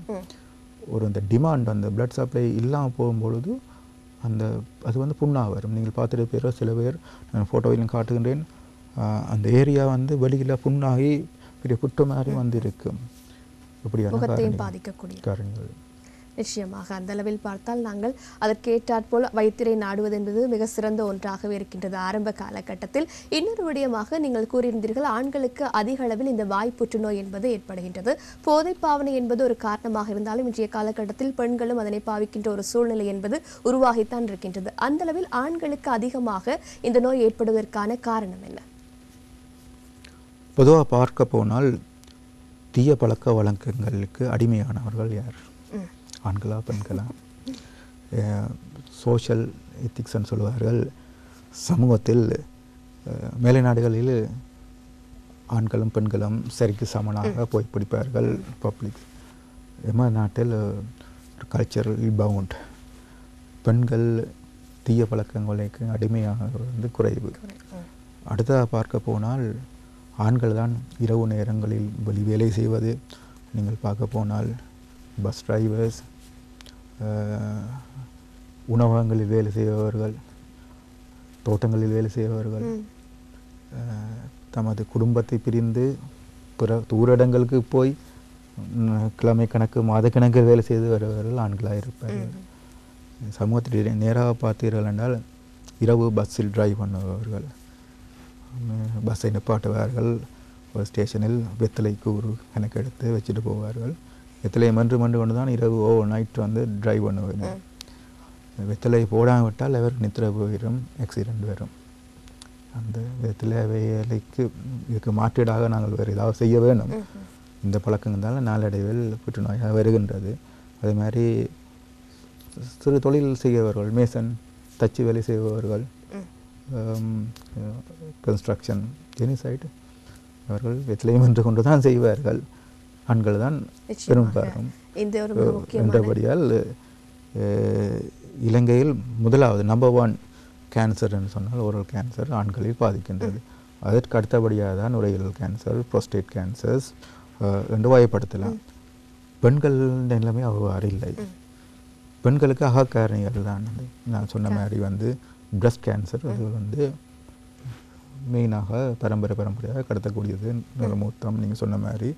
அந்த டிமாண்ட், அந்த பிளட் சப்ளை இல்லாமல் போகும்பொழுது அது வந்து புண்ணாக வரும். நீங்கள் பார்த்துட்டு பேரோ சில பேர், நான் ஃபோட்டோவிலும் காட்டுகின்றேன், அந்த ஏரியா வந்து வெளியில் புண்ணாகி பெரிய புற்று மாதிரி வந்து இருக்கும். முகத்தையும் பாதிக்கக்கூடிய காரணங்கள். நிச்சயமாக அந்த அளவில் பார்த்தால் நாங்கள் அதற்கேற்றாற்போல் வைத்தியரை நாடுவது என்பது மிக சிறந்த ஒன்றாகவே இருக்கின்றது ஆரம்ப காலகட்டத்தில். இன்னொரு விடயமாக நீங்கள் கூறியிருந்தீர்கள், ஆண்களுக்கு அதிக அளவில் இந்த வாய் புற்றுநோய் என்பது ஏற்படுகின்றது. போதை பாவனை என்பது ஒரு காரணமாக இருந்தாலும் இன்றைய காலகட்டத்தில் பெண்களும் அதனை பாவிக்கின்ற ஒரு சூழ்நிலை என்பது உருவாகித்தான் இருக்கின்றது. அந்த அளவில் ஆண்களுக்கு அதிகமாக இந்த நோய் ஏற்படுவதற்கான காரணம் என்ன? பொதுவாக பார்க்க போனால் தீய பழக்க வழக்கங்களுக்கு அடிமையானவர்கள் யார்? ஆண்களா பெண்களா? சோஷியல் எத்திக்ஸ்ன்னு சொல்லுவார்கள். சமூகத்தில் மேலை நாடுகளில் ஆண்களும் பெண்களும் சரிக்கு சமனாக போய் பிடிப்பார்கள். பப்ளிக் எமது நாட்டில் கல்ச்சரல் பவுண்ட், பெண்கள் தீய பழக்கங்களுக்கு அடிமையாக வந்து குறைவு. அடுத்ததாக பார்க்க போனால் ஆண்கள் தான் இரவு நேரங்களில் வேலை செய்வது. நீங்கள் பார்க்க போனால் பஸ் டிரைவர்ஸ், உணவகங்களில் வேலை செய்பவர்கள், தோட்டங்களில் வேலை செய்பவர்கள், தமது குடும்பத்தை பிரிந்து பிற தூர இடங்களுக்கு போய் கிழமை கணக்கு மாதக்கணக்கில் வேலை செய்து வருபவர்கள் ஆண்களாக இருப்பார்கள். சமூகத்தில் நேராக பார்த்தீர்கள் என்றால் இரவு பஸ்ஸில் டிரைவ் பண்ணுபவர்கள், பஸ்ஸை நிப்பாட்டுவார்கள். ஒரு ஸ்டேஷனில் வெத்தலைக்கு ஒரு கணக்கு எடுத்து வச்சுட்டு போவார்கள். வெத்தலையை மன்று கொண்டு தான் இரவு நைட் வந்து டிரைவ் பண்ணுவாங்க. வெத்தலை போடாமல் விட்டால் அவருக்கு நித்திர போயிடும், ஆக்சிடெண்ட் வரும். அந்த வெத்தலை வேலைக்கு இதுக்கு மாற்றீடாக நாங்கள் வேறு ஏதாவது செய்ய வேணும். இந்த பழக்கங்களால் நாளடைவில் புற்றுநோயாக வருகின்றது. அதே மாதிரி சிறு தொழில் செய்பவர்கள், மேசன், தச்சு வேலை செய்பவர்கள், கன்ஸ்ட்ரக்ஷன் ஜெனிசைடு அவர்கள் வெற்றிலையும் என்று கொண்டு தான் செய்வார்கள். ஆண்கள் தான் பெரும்பாலும் என்றபடியால் இலங்கையில் முதலாவது நம்பர் 1 கேன்சர் என்று சொன்னால் ஓரல் கேன்சர் ஆண்களில் பாதிக்கின்றது. அதற்கு அடுத்தபடியாக தான் நுரையீரல் கேன்சர், புரோஸ்டேட் கேன்சர்ஸ் என்று வகைப்படுத்தலாம். பெண்கள் நிலைமை அவ்வாறு இல்லை. பெண்களுக்கு அகக்காரணிகள் தான் நான் சொன்ன மாதிரி வந்து பிரஸ்ட் கேன்சர் அது மெயினாக பரம்பரையாக கடத்தக்கூடியது. நிறமூத்தம் நீங்கள் சொன்ன மாதிரி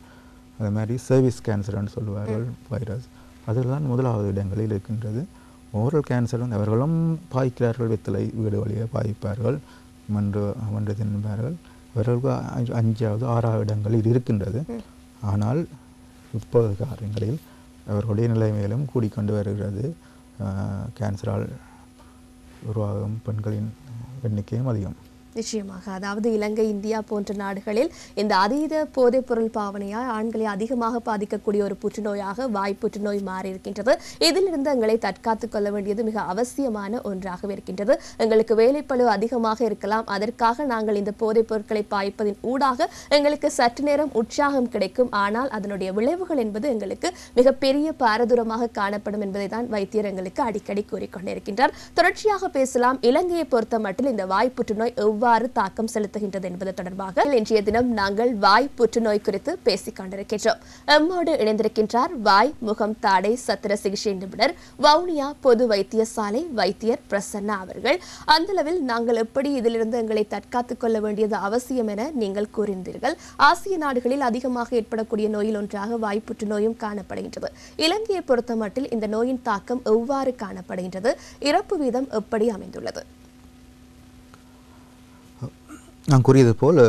அது மாதிரி சர்வீஸ் கேன்சர்னு சொல்லுவார்கள் வைரஸ், அதெல்லாம் முதலாவது இடங்களில் இருக்கின்றது. ஓரல் கேன்சர் வந்து அவர்களும் பாய்க்கிறார்கள், வெத்தலை வீடு வழியாக பாய்ப்பார்கள், மன்று தின்பார்கள். அவர்களுக்கு 5வது 6வது இடங்களில் இருக்கின்றது. ஆனால் இப்போது காலங்களில் அவர்களுடைய நிலைமையிலும் கூடிக்கொண்டு வருகிறது. கேன்சரால் உருவாகும் பெண்களின் எண்ணிக்கையும் அதிகம். நிச்சயமாக, அதாவது இலங்கை, இந்தியா போன்ற நாடுகளில் இந்த அதீத போதைப்பொருள் பாவனையால் ஆண்களை அதிகமாக பாதிக்கக்கூடிய ஒரு புற்றுநோயாக வாய் புற்றுநோய் மாறி இருக்கின்றது. இதிலிருந்து எங்களை தற்காத்துக் கொள்ள வேண்டியது மிக அவசியமான ஒன்றாக இருக்கின்றது. எங்களுக்கு வேலைப்பளு அதிகமாக இருக்கலாம், அதற்காக நாங்கள் இந்த போதைப் பொருட்களை பாய்ப்பதின் ஊடாக எங்களுக்கு சற்று நேரம் உற்சாகம் கிடைக்கும். ஆனால் அதனுடைய விளைவுகள் என்பது எங்களுக்கு மிகப்பெரிய பாரதூரமாக காணப்படும் என்பதை தான் வைத்தியர் எங்களுக்கு அடிக்கடி கூறிக்கொண்டிருக்கின்றார். தொடர்ச்சியாக பேசலாம். இலங்கையை பொறுத்த மட்டும் இந்த வாய் புற்றுநோய் எவ்வாறு தாக்கம் செலுத்துகின்றது என்பது தொடர்பாக இன்றைய தினம் நாங்கள் வாய் புற்றுநோய் குறித்து பேசிக் கொண்டிருக்கின்றோம். எம்மோடு இணைந்திருக்கின்றார் வாய், முகம், தாடை சத்திர சிகிச்சை நிபுணர், வவுனியா பொது வைத்தியசாலை வைத்தியர் பிரசன்னா அவர்கள். அந்த அளவில் நாங்கள் எப்படி இதிலிருந்து எங்களை தற்காத்துக் கொள்ள வேண்டியது அவசியம் என நீங்கள் கூறினீர்கள். ஆசிய நாடுகளில் அதிகமாக ஏற்படக்கூடிய நோயில் ஒன்றாக வாய் புற்றுநோயும் காணப்படுகின்றது. இலங்கையை பொறுத்த மட்டில் இந்த நோயின் தாக்கம் எவ்வாறு காணப்படுகின்றது? இறப்பு வீதம் எப்படி அமைந்துள்ளது? நான் கூறியது போல்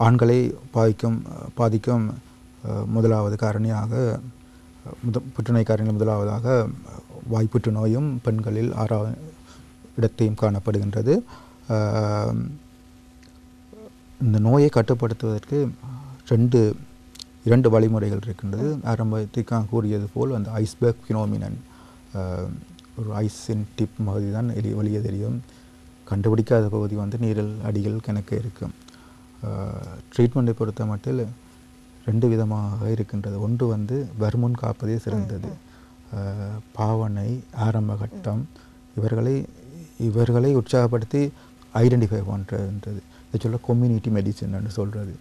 ஆண்களை பாதிக்கும் முதலாவது காரணியாக புற்றுநோய் காரணிகள் முதலாவதாக வாய்ப்புற்று நோயும் பெண்களில் 6வது இடத்தையும் காணப்படுகின்றது. இந்த நோயை கட்டுப்படுத்துவதற்கு இரண்டு வழிமுறைகள் இருக்கின்றது. ஆரம்பத்திற்கு நான் கூறியது போல் அந்த ஐஸ்பர்க் ஃபினோமினன், ஒரு ஐஸின் டிப் மாதிரி தான் வெளியே தெரியும். கண்டுபிடிக்காத பகுதி வந்து நீரில் அடியில் கணக்கு இருக்கும். ட்ரீட்மெண்ட்டை பொறுத்த மட்டில் 2 விதமாக இருக்கின்றது. ஒன்று வந்து வருமுன் காப்பதே சிறந்தது. பாவனை, ஆரம்ப கட்டம், இவர்களை உற்சாகப்படுத்தி ஐடென்டிஃபை பண்ணுறதுன்றது. இதை சொல்ல கம்யூனிட்டி மெடிசின்னு சொல்கிறது.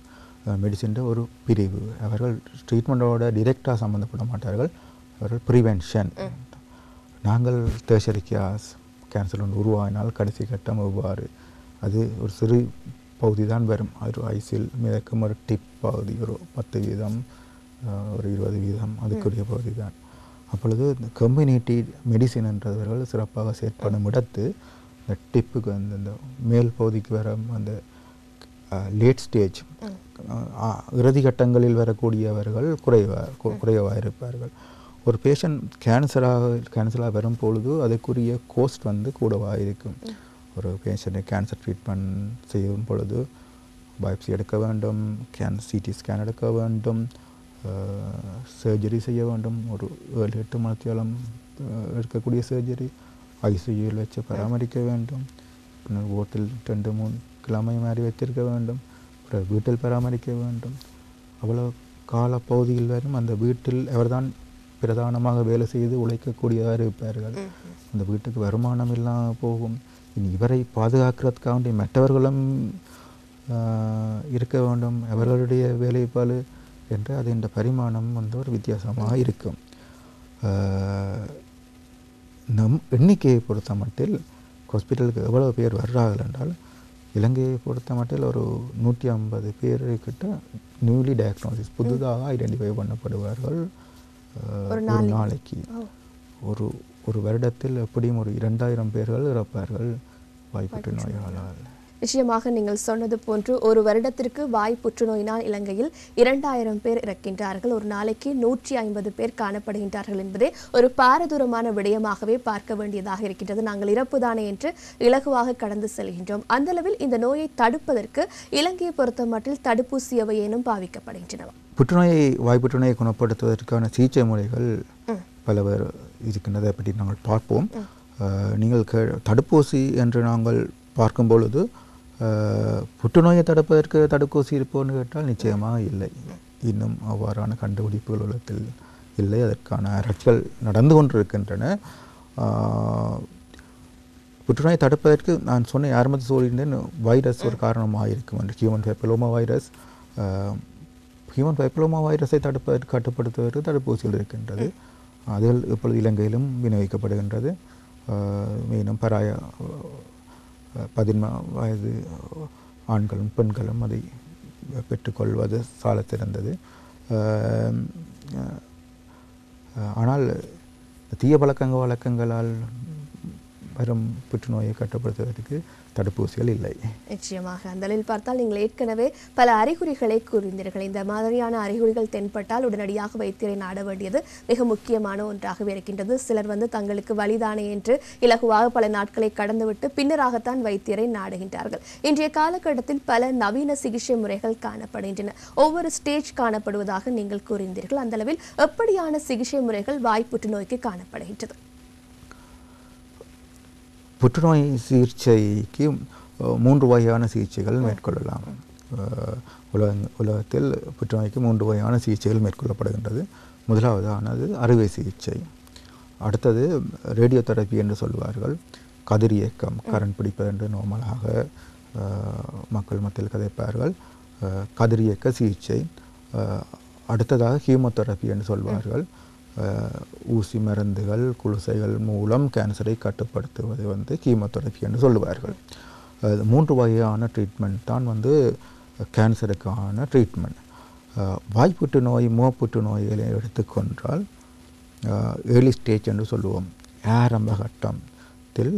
மெடிசின் ஒரு பிரிவு. அவர்கள் ட்ரீட்மெண்ட்டோட டிரெக்டாக சம்மந்தப்பட மாட்டார்கள். அவர்கள் ப்ரிவென்ஷன். நாங்கள் டெர்ஷரி கேன்சர் ஒன்று உருவாகினால் கடைசி கட்டம் எவ்வாறு, அது ஒரு சிறு பகுதி தான் வரும். ஒரு ஐசில் மிதக்கும் ஒரு டிப் பகுதி, ஒரு 10%, ஒரு 20% அதுக்குரிய பகுதி தான். அப்பொழுது இந்த கம்யூனிட்டி மெடிசின் என்றவர்கள் சிறப்பாக செயற்படும் இடத்து இந்த டிப்புக்கு வந்து இந்த மேல் பகுதிக்கு வர அந்த லேட் ஸ்டேஜ் இறுதி கட்டங்களில் வரக்கூடியவர்கள் குறைவாக இருப்பார்கள். ஒரு பேஷண்ட் கேன்சராக வரும் பொழுது அதுக்குரிய கோஸ்ட் வந்து கூடவாக இருக்கும். ஒரு பேஷண்ட்டை கேன்சர் ட்ரீட்மெண்ட் செய்யும் பொழுது பயாப்சி எடுக்க வேண்டும், சிடி ஸ்கேன் எடுக்க வேண்டும், சர்ஜரி செய்ய வேண்டும். ஒரு 7-8 மணித்தியாலம் எடுக்கக்கூடிய சர்ஜரி, ஐசியூவில் வச்சு பராமரிக்க வேண்டும். பின்னர் ஓட்டில் 2-3 கிழமை மாதிரி வச்சிருக்க வேண்டும். அப்புறம் வீட்டில் பராமரிக்க வேண்டும். அவ்வளோ காலப்பகுதியில் வரும் அந்த வீட்டில் அவர்தான் பிரதானமாக வேலை செய்து உழைக்கக்கூடியதாக இருப்பார்கள். அந்த வீட்டுக்கு வருமானம் இல்லாமல் போகும். இனி இவரை பாதுகாக்கிறதுக்காக மற்றவர்களும் இருக்க வேண்டும், அவர்களுடைய வேலைப்பாடு என்று அது இந்த பரிமாணம் வந்து ஒரு வித்தியாசமாக இருக்கும். நம் எண்ணிக்கையை பொறுத்த மட்டில் ஹாஸ்பிட்டலுக்கு எவ்வளவு பேர் வர்றார்கள் என்றால், இலங்கையை பொறுத்த மட்டில் ஒரு 150 பேர்கிட்ட நியூலி டயக்னோசிஸ் புதுதாக ஐடென்டிஃபை பண்ணப்படுவார்கள். ஒரு நாளைக்கு ஒரு வருடத்தில் எப்படியும் ஒரு 2000 பேர்கள் இறப்பார்கள் வாய்ப்புற்று நோயால். நிச்சயமாக நீங்கள் சொன்னது போன்று ஒரு வருடத்திற்கு வாய் புற்றுநோயினால் இலங்கையில் 2000 பேர் இறக்கின்றார்கள். ஒரு நாளைக்கு 150 பேர் காணப்படுகின்றார்கள் என்பதே ஒரு பாரதூரமான விடயமாகவே பார்க்க வேண்டியதாக இருக்கின்றது. நாங்கள் இறப்புதானே என்று இலகுவாக கடந்து செல்கின்றோம். அந்த அளவில் இந்த நோயை தடுப்பதற்கு இலங்கையை பொறுத்த மட்டில் தடுப்பூசி எவையேனும் பாவிக்கப்படுகின்றன. வாய் புற்றுநோயை குணப்படுத்துவதற்கான சிகிச்சை முறைகள் பலவர் இருக்கின்றதை பற்றி நாங்கள் பார்ப்போம். நீங்கள் தடுப்பூசி என்று நாங்கள் பார்க்கும் பொழுது புற்றுநோயை தடுப்பதற்கு தடுப்பூசி இருப்போன்னு கேட்டால் நிச்சயமாக இல்லை. இன்னும் அவ்வாறான கண்டுபிடிப்புகள் உலகத்தில் இல்லை. அதற்கான ஆராய்ச்சிகள் நடந்து கொண்டிருக்கின்றன. புற்றுநோயை தடுப்பதற்கு நான் சொன்ன ஆரம்பத்தில் சொல்லியிருந்தேன், வைரஸ் ஒரு காரணமாக இருக்கும் என்று. ஹியூமன் பைப்பலோமா வைரஸை தடுப்பதற்கு கட்டுப்படுத்துவதற்கு தடுப்பூசிகள் இருக்கின்றது. அதில் இப்பொழுது இலங்கையிலும் விநியோகிக்கப்படுகின்றது. மேலும் பராய 17 வயது ஆண்களும் பெண்களும் அதை பெற்றுக்கொள்வது சால சிறந்தது. ஆனால் தீய வழக்கங்களால் வரும் புற்றுநோயை கட்டுப்படுத்துவதற்கு தடுப்பூசிகள் இல்லை. நிச்சயமாக அந்த அளவில் பார்த்தால் நீங்கள் ஏற்கனவே பல அறிகுறிகளை கூறினீர்கள். இந்த மாதிரியான அறிகுறிகள் தென்பட்டால் உடனடியாக வைத்தியரை நாட வேண்டியது மிக முக்கியமான ஒன்றாகவே இருக்கின்றது. சிலர் தங்களுக்கு வலிதானே என்று இலகுவாக பல நாட்களை கடந்துவிட்டு பின்னராகத்தான் வைத்தியரை நாடுகின்றார்கள். இன்றைய காலகட்டத்தில் பல நவீன சிகிச்சை முறைகள் காணப்படுகின்றன. ஒவ்வொரு ஸ்டேஜ் காணப்படுவதாக நீங்கள் கூறினீர்கள். அந்த அளவில் எப்படியான சிகிச்சை முறைகள் வாய் புற்றுநோய்க்கு காணப்படுகின்றது? புற்றுநோய் சிகிச்சைக்கு 3 வகையான சிகிச்சைகள் மேற்கொள்ளலாம். உலகத்தில் புற்றுநோய்க்கு 3 வகையான சிகிச்சைகள் மேற்கொள்ளப்படுகின்றது. முதலாவதானது அறுவை சிகிச்சை. அடுத்தது ரேடியோ தெரப்பி என்று சொல்வார்கள். கதிரியக்கம், கரண் பிடிப்பது என்று நார்மலாக மக்கள் மத்தியில் கதைப்பார்கள். கதிரியக்க சிகிச்சை. அடுத்ததாக கீமோதெரப்பி என்று சொல்வார்கள். ஊசி மருந்துகள், குளுசைகள் மூலம் கேன்சரை கட்டுப்படுத்துவது கீமோதெரப்பி என்று சொல்லுவார்கள். 3 வகையான ட்ரீட்மெண்ட் தான் கேன்சருக்கான ட்ரீட்மெண்ட். வாய்ப்புற்று நோய், முகப்புற்று நோய்களை எடுத்துக்கொண்டால் ஏர்லி ஸ்டேஜ் என்று சொல்லுவோம். ஆரம்ப கட்டத்தில்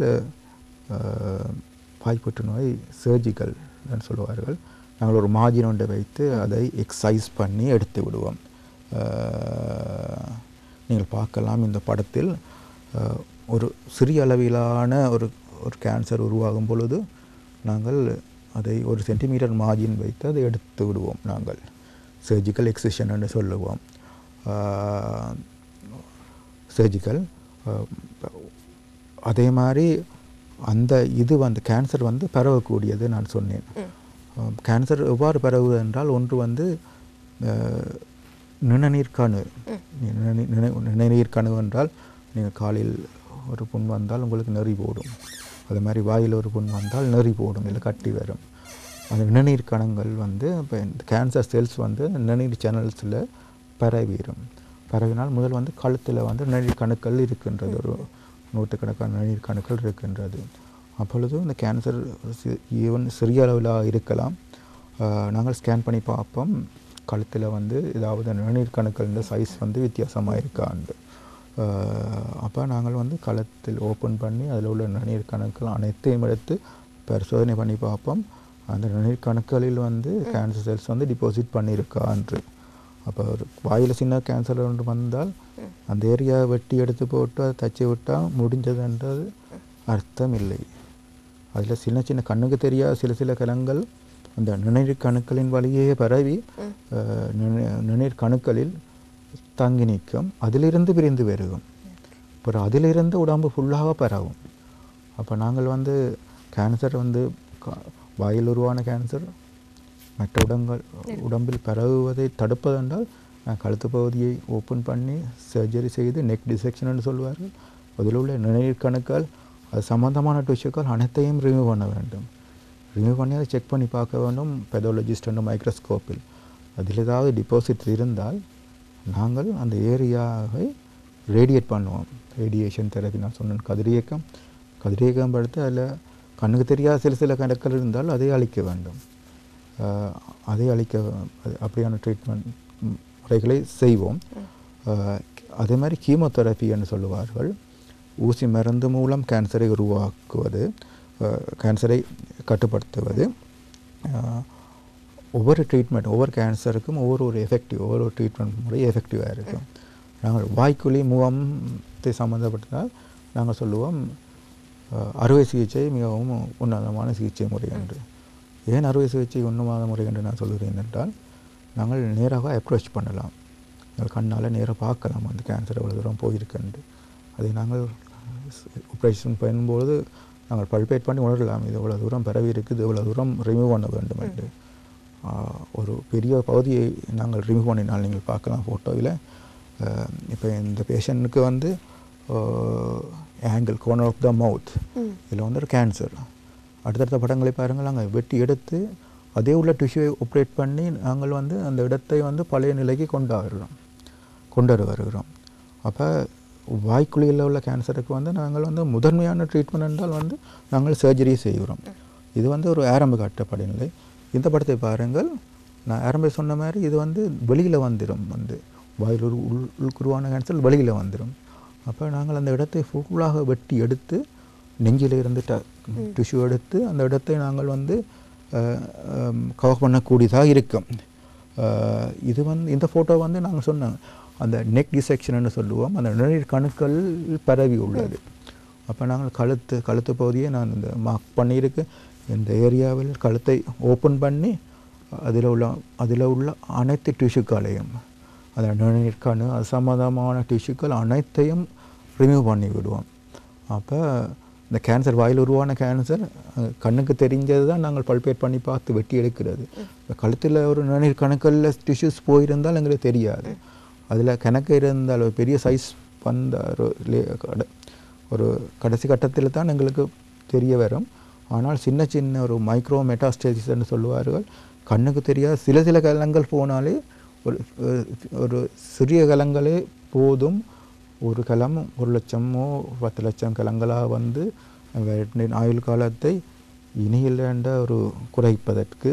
வாய்ப்புற்று நோய் சர்ஜிக்கல் என்று சொல்லுவார்கள். நாங்கள் ஒரு மார்ஜின் ஒன்றை வைத்து அதை எக்ஸசைஸ் பண்ணி எடுத்து விடுவோம். நீங்கள் பார்க்கலாம் இந்த படத்தில் ஒரு சிறிய அளவிலான ஒரு கேன்சர் உருவாகும் பொழுது நாங்கள் அதை 1 சென்டிமீட்டர் மார்ஜின் வைத்து அதை எடுத்து விடுவோம். நாங்கள் சர்ஜிக்கல் எக்ஸிஷன் என்று சொல்லுவோம். சர்ஜிக்கல் அதே மாதிரி அந்த கேன்சர் பரவக்கூடியது. நான் சொன்னேன் கேன்சர் எவ்வாறு பரவுவது என்றால், ஒன்று நிணநீர்க்கணு. நிணநீர்க்கணு என்றால் நீங்கள் காலில் ஒரு புண் வந்தால் உங்களுக்கு நெறி போடும். அது மாதிரி வாயில் ஒரு புண் வந்தால் நெறி போடும், இல்லை கட்டி வரும். அந்த நிணநீர் கணங்கள் இப்போ இந்த கேன்சர் செல்ஸ் நிணநீர் சேனல்ஸில் பரவினால் முதல் கழுத்தில் நிணநீர் கணுக்கள் இருக்கின்றது. ஒரு 100கணக்கான நிணநீர் கணுக்கள் இருக்கின்றது. அப்பொழுது இந்த கேன்சர் ஈவன் சிறிய அளவில் இருக்கலாம். நாங்கள் ஸ்கேன் பண்ணி பார்ப்போம், கழுத்தில் ஏதாவது நிணநீர் கணுக்கள் இந்த சைஸ் வித்தியாசமாக இருக்காண்டு. அப்போ நாங்கள் கழுத்தில் ஓப்பன் பண்ணி அதில் உள்ள நிணநீர் கணுக்கள் அனைத்தையும் எடுத்து பரிசோதனை பண்ணி பார்ப்போம். அந்த நிணநீர் கணுக்களில் கேன்சர் செல்ஸ் டிபாசிட் பண்ணியிருக்கான்று. அப்போ ஒரு வாயில் சின்ன கேன்சர் ஒன்று வந்தால் அந்த ஏரியாவை வெட்டி எடுத்து போட்டு அதை தச்சு விட்டால் முடிஞ்சதுன்றது அர்த்தம் இல்லை. அதில் சின்ன சின்ன கண்ணுக்கு தெரியாத சில கலங்கள் அந்த நிணநீர் கணுக்களின் வழியே பரவி நிணநீர் கணுக்களில் தங்கி நிற்கும். அதிலிருந்து பிரிந்து பெருகும். அப்புறம் அதிலிருந்து உடம்பு ஃபுல்லாக பரவும். அப்போ நாங்கள் கேன்சர் வாயில் உருவான கேன்சர் மற்ற உடம்பில் பரவுவதை தடுப்பதென்றால் கழுத்து பகுதியை ஓப்பன் பண்ணி சர்ஜரி செய்து நெக் டிசெக்ஷன் என்று சொல்வார்கள். அதில் உள்ள நிணநீர் கணுக்கள், அது சம்பந்தமான டிஷ்யூக்கள் அனைத்தையும் ரிமூவ் பண்ண வேண்டும். ரிமூவ் பண்ணி அதை செக் பண்ணி பார்க்க வேண்டும் பெதாலஜிஸ்ட் என்ற மைக்ரோஸ்கோப்பில். அதில் ஏதாவது டிபாசிட் இருந்தால் நாங்கள் அந்த ஏரியாவை ரேடியேட் பண்ணுவோம். ரேடியேஷன் தெரப்பி நான் சொன்னேன். கதிரியக்கம் படுத்து அதில் கண்ணுக்கு தெரியாத சில கணக்கள் இருந்தால் அதை அழிக்க வேண்டும். அப்படியான ட்ரீட்மெண்ட் முறைகளை செய்வோம். அதே மாதிரி கீமோதெரப்பி என்று சொல்லுவார்கள். ஊசி மருந்து மூலம் கேன்சரை உருவாக்குவது, கேன்சரை கட்டுப்படுத்துவது. ஒவ்வொரு கேன்சருக்கும் ஒவ்வொரு ட்ரீட்மெண்ட் முறை எஃபெக்டிவாக இருக்கும். நாங்கள் வாய்க்குழி முகத்தை சம்மந்தப்பட்டதால் நாங்கள் சொல்லுவோம் அறுவை சிகிச்சை மிகவும் உன்னதமான சிகிச்சை முறை என்று. ஏன் அறுவை சிகிச்சை உன்னதமான முறை என்று நான் சொல்கிறேன் என்றால், நாங்கள் நேராக அப்ரோச் பண்ணலாம். நாங்கள் கண்ணால் நேராக பார்க்கலாம் அந்த கேன்சர் எவ்வளோ தூரம் போயிருக்கென்று. அதை நாங்கள் ஆப்ரேஷன் பண்ணும்பொழுது நாங்கள் பல்பேட் பண்ணி உணரலாம் இது இவ்வளோ தூரம் பரவி இருக்குது இவ்வளோ தூரம் ரிமூவ் பண்ண வேண்டும் என்று. ஒரு பெரிய பகுதியை நாங்கள் ரிமூவ் பண்ணினால் நீங்கள் பார்க்கலாம் ஃபோட்டோவில். இப்போ இந்த பேஷண்ட்டுக்கு வந்து ஆங்கிள் கோர்னர் ஆஃப் த மவுத் இதில் வந்து ஒரு கேன்சர். அடுத்தடுத்த படங்களை பாருங்கள், நாங்கள் வெட்டி எடுத்து அதே உள்ள டிஷ்யூவை ஆப்ரேட் பண்ணி நாங்கள் வந்து அந்த இடத்தை வந்து பழைய நிலைக்கு கொண்டு வருகிறோம். அப்போ வாய்க்குழியில் உள்ள கேன்சருக்கு வந்து நாங்கள் வந்து முதன்மையான ட்ரீட்மெண்ட் என்றால் வந்து நாங்கள் சர்ஜரி செய்கிறோம். இது வந்து ஒரு ஆரம்ப கட்ட படிநிலை. இந்த படத்தை பாருங்கள், நான் ஆரம்ப சொன்ன மாதிரி இது வந்து வெளியில் வந்துடும், வந்து வாயில் ஒரு உள்குருவான கேன்சர் வெளியில் வந்துடும். அப்போ நாங்கள் அந்த இடத்தை ஃபுல்லாக வெட்டி எடுத்து நெஞ்சில் இருந்து டிஷ்யூ எடுத்து அந்த இடத்தை நாங்கள் வந்து கவர் பண்ணக்கூடியதாக இருக்கும். இது வந்து இந்த ஃபோட்டோ வந்து நாங்கள் சொன்னோம் அந்த நெக் டிசெக்ஷன்னு சொல்லுவோம். அந்த நுரையீரல் கணுக்கள் பரவி உள்ளது. அப்போ நாங்கள் கழுத்து பகுதியை நான் இந்த மார்க் பண்ணியிருக்கு. இந்த ஏரியாவில் கழுத்தை ஓப்பன் பண்ணி அதில் உள்ள அனைத்து டிஷ்யூக்களையும் அந்த நுரையீரல் கணு அது சம்மந்தமான டிஷ்யூக்கள் அனைத்தையும் ரிமூவ் பண்ணி விடுவோம். அப்போ இந்த கேன்சர் வாயில் உருவான கேன்சர் கண்ணுக்கு தெரிஞ்சது தான் நாங்கள் பல்பேட் பண்ணி பார்த்து வெட்டி எடுக்கிறது. கழுத்தில் ஒரு நுரையீரல் கணுக்களில் டிஷ்யூஸ் போயிருந்தால் எங்களுக்கு தெரியாது. அதில் கணக்கு இருந்தால் ஒரு பெரிய சைஸ் வந்த ஒரு கடைசி கட்டத்தில் தான் எங்களுக்கு தெரிய வரும். ஆனால் சின்ன ஒரு மைக்ரோ மெட்டாஸ்டேசிஸ்ன்னு சொல்லுவார்கள். கண்ணுக்கு தெரியாத சில கலங்கள் போனாலே ஒரு சிறிய கலங்களே போதும். ஒரு கலம் 1 லட்சமோ 10 லட்சம் கலங்களாக வந்து ஆயுள் காலத்தை இனியில்ல ஒரு குறைப்பதற்கு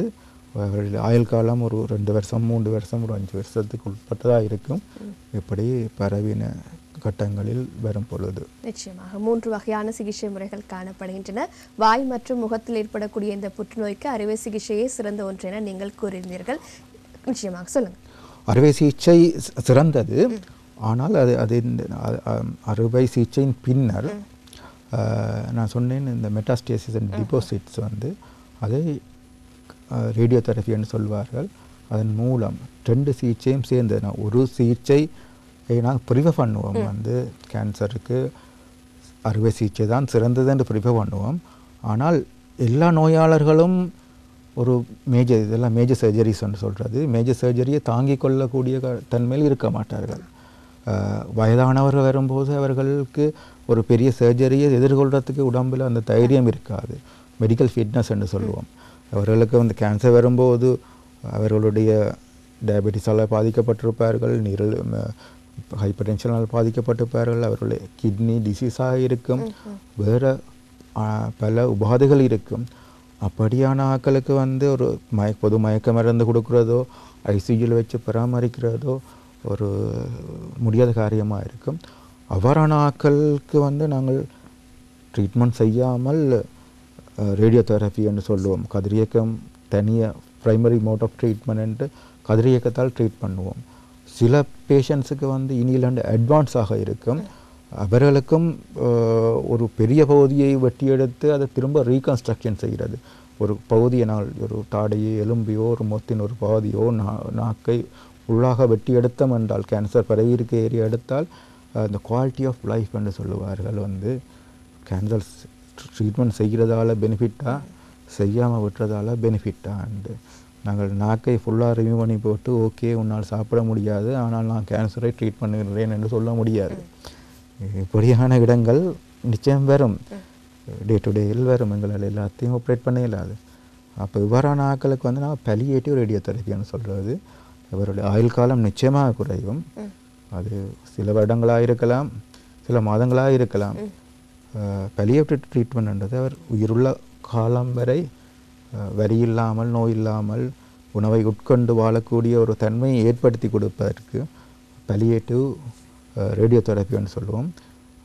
ஆயுள் காலம் ஒரு 2 வருஷம் 3 வருஷம் ஒரு 5 வருஷத்துக்கு உட்பட்டதாக இருக்கும். இப்படி பரவின கட்டங்களில் வரும் பொழுது நிச்சயமாக 3 வகையான சிகிச்சை முறைகள் காணப்படுகின்றன. வாய் மற்றும் முகத்தில் ஏற்படக்கூடிய இந்த புற்றுநோய்க்கு அறுவை சிகிச்சையே சிறந்த ஒன்று என நீங்கள் கூறியிருந்தீர்கள். நிச்சயமாக சொல்லுங்கள். அறுவை சிகிச்சை சிறந்தது. ஆனால் அது அறுவை சிகிச்சையின் பின்னர் நான் சொன்னேன் இந்த மெட்டாஸ்டேசிஸ் அண்ட் டிபாசிட்ஸ் வந்து அதை ரேடியோ தெரபின்னு சொல்வார்கள். அதன் மூலம் 2 சிகிச்சையும் சேர்ந்து ஒரு சிகிச்சை நாங்கள் ப்ரிஃபர் பண்ணுவோம். வந்து கேன்சருக்கு அறுவை சிகிச்சை தான் சிறந்தது என்று ப்ரிஃபர் பண்ணுவோம். ஆனால் எல்லா நோயாளர்களும் ஒரு இதெல்லாம் மேஜர் சர்ஜரிஸ்ன்னு சொல்கிறது. மேஜர் சர்ஜரியை தாங்கிக் கொள்ளக்கூடிய தன்மையில் இருக்க மாட்டார்கள். வயதானவர்கள் வரும்போது அவர்களுக்கு ஒரு பெரிய சர்ஜரியை எதிர்கொள்கிறதுக்கு உடம்பில் அந்த தைரியம் இருக்காது. மெடிக்கல் ஃபிட்னஸ் என்று சொல்லுவோம். அவர்களுக்கு வந்து கேன்சர் வரும்போது அவர்களுடைய டயபெட்டிஸால் பாதிக்கப்பட்டிருப்பார்கள், ஹைப்பர் டென்ஷனால் பாதிக்கப்பட்டிருப்பார்கள், அவர்களுடைய கிட்னி டிசீஸாக இருக்கும், வேறு பல உபாதைகள் இருக்கும். அப்படியான ஆட்களுக்கு வந்து ஒரு பொது மயக்க மருந்து கொடுக்குறதோ ஐசியூவில் வச்சு பராமரிக்கிறதோ ஒரு முடியாத காரியமாக இருக்கும். அவ்வாறான ஆட்களுக்கு வந்து நாங்கள் ட்ரீட்மெண்ட் செய்யாமல் ரேடியோ தெரப்பி என்று சொல்லுவோம். கதிரியக்கம் தனியாக ப்ரைமரி மோட் ஆஃப் ட்ரீட்மெண்ட் கதிரியக்கத்தால் ட்ரீட் பண்ணுவோம். சில பேஷண்ட்ஸுக்கு வந்து இனியிலாண்டு அட்வான்ஸாக இருக்கும். அவர்களுக்கும் ஒரு பெரிய பகுதியை வெட்டி எடுத்து அதை திரும்ப ரீகன்ஸ்ட்ரக்ஷன் செய்கிறது. ஒரு பகுதியை ஒரு தாடையோ எலும்பையோ ஒரு மொத்தின் ஒரு பாதியோ நாக்கை உள்ளாக வெட்டி எடுத்தோம் என்றால் கேன்சர் பரவி இருக்க ஏரியா எடுத்தால் இந்த குவாலிட்டி ஆஃப் லைஃப் என்று சொல்லுவார்கள். வந்து கேன்சர் ட்ரீட்மெண்ட் செய்கிறதால பெனிஃபிட்டா செய்யாமல் விட்டுறதால பெனிஃபிட்டா அண்டு நாங்கள் நாக்கை ஃபுல்லாக ரிமூவ் பண்ணி போட்டு ஓகே உன்னால் சாப்பிட முடியாது ஆனால் நான் கேன்சரை ட்ரீட் பண்ணுகிறேன் என்று சொல்ல முடியாது. இப்படியான இடங்கள் நிச்சயம் வரும், டே டு டேயில் வரும். எங்களால் எல்லாத்தையும் ஆப்ரேட் பண்ண இல்லாது. அப்போ இவ்வாறான ஆட்களுக்கு வந்து நான் பாலியேட்டிவ் ரேடியோ தெரப்பின்னு சொல்கிறது. அவருடைய ஆயுள் காலம் நிச்சயமாக குறையும். அது சில வருடங்களாக இருக்கலாம், சில மாதங்களாக இருக்கலாம். பாலியேட்டிவ் ட்ரீட்மெண்ட்ன்றது அவர் உயிருள்ள காலம் வரை வரி இல்லாமல் நோய் இல்லாமல் உணவை உட்கொண்டு வாழக்கூடிய ஒரு தன்மையை ஏற்படுத்தி கொடுப்பதற்கு பாலியேட்டிவ் ரேடியோ தெரப்பின்னு சொல்லுவோம்.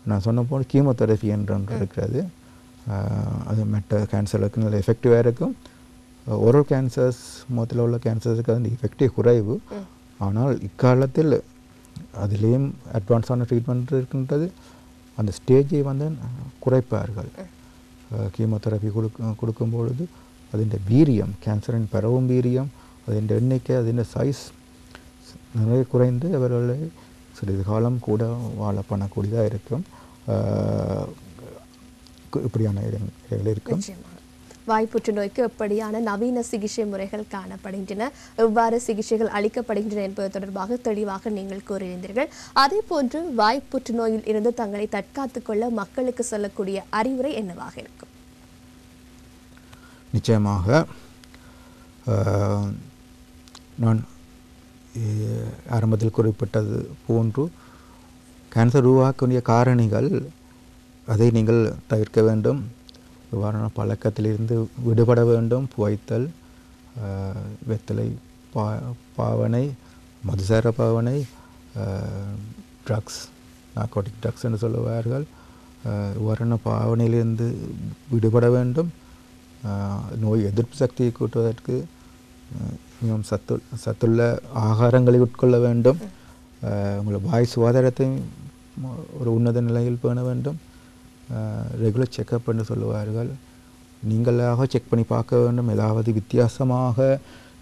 நான் சொன்ன போல் கீமோதெரப்பி என்ற ஒன்று இருக்கிறது. அது கேன்சருக்கு நல்ல எஃபெக்டிவாக இருக்கும். ஓரல் கேன்சர்ஸ் முகத்தில் உள்ள கேன்சர்ஸுக்கு அந்த எஃபெக்டிவ் குறைவு. ஆனால் இக்காலத்தில் அதிலேயும் அட்வான்ஸான ட்ரீட்மெண்ட் இருக்கின்றது. அந்த ஸ்டேஜை வந்து குறைப்பார்கள். கீமோதெரப்பி கொடுக்கும்பொழுது അതിൻ്റെ വീര്യം ക്യാൻസറിന് പരവും വീര്യം അതിൻ്റെ എണ്ണയ്ക്ക് അതിൻ്റെ സൈസ് நிறைய குறைந்து அவர்களை சிறிது காலம் கூட வாழ பண்ணக்கூடியதாக இருக்கும். இப்படியான இடைகள் இருக்கும். நிச்சயமாக. வாய் புற்றுநோய்க்கு எப்படியான நவீன சிகிச்சை முறைகள் காணப்படுகின்றன, எவ்வாறு சிகிச்சைகள் அளிக்கப்படுகின்றன என்பது தொடர்பாக தெளிவாக நீங்கள் கூறியிருந்தீர்கள். அதே போன்று வாய் புற்றுநோயில் இருந்து தங்களை தற்காத்துக் கொள்ள மக்களுக்கு சொல்லக்கூடிய அறிவுரை என்னவாக இருக்கும்? நிச்சயமாக நான் ஆரம்பத்தில் குறிப்பிட்டது போன்று கேன்சர் உருவாக்கக்கூடிய காரணிகள் அதை நீங்கள் தவிர்க்க வேண்டும். இவ்வாறான பழக்கத்திலிருந்து விடுபட வேண்டும். புகைத்தல், வெத்தலை பாவனை, மதுசார பாவனை, ட்ரக்ஸ், நார்கோட்டிக் ட்ரக்ஸ் என்று சொல்லுவார்கள், இவ்வாறான பாவனையிலிருந்து விடுபட வேண்டும். நோய் எதிர்ப்பு சக்தியை கூட்டுவதற்கு மிகவும் சத்துள்ள ஆகாரங்களை உட்கொள்ள வேண்டும். உங்களை வாய் சுகாதாரத்தை ஒரு உன்னத நிலையில் பேண வேண்டும். ரெகுலர் செக்கப் என்று சொல்லுவார்கள். நீங்களாக செக் பண்ணி பார்க்க வேண்டும். ஏதாவது வித்தியாசமாக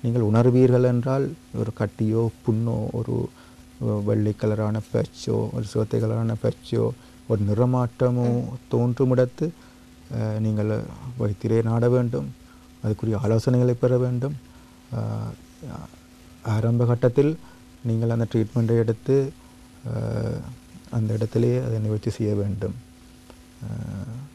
நீங்கள் உணர்வீர்கள் என்றால், ஒரு கட்டியோ புண்ணோ, ஒரு வெள்ளை கலரான பேச்சோ, ஒரு சிவத்தை கலரான பேச்சோ, ஒரு நிறமாற்றமோ தோன்றும் இடத்து நீங்கள் வைத்தியரை நாட வேண்டும். அதுக்குரிய ஆலோசனைகளை பெற வேண்டும். ஆரம்ப கட்டத்தில் நீங்கள் அந்த ட்ரீட்மெண்ட்டை எடுத்து அந்த இடத்திலேயே அதை நிவர்த்தி செய்ய வேண்டும்.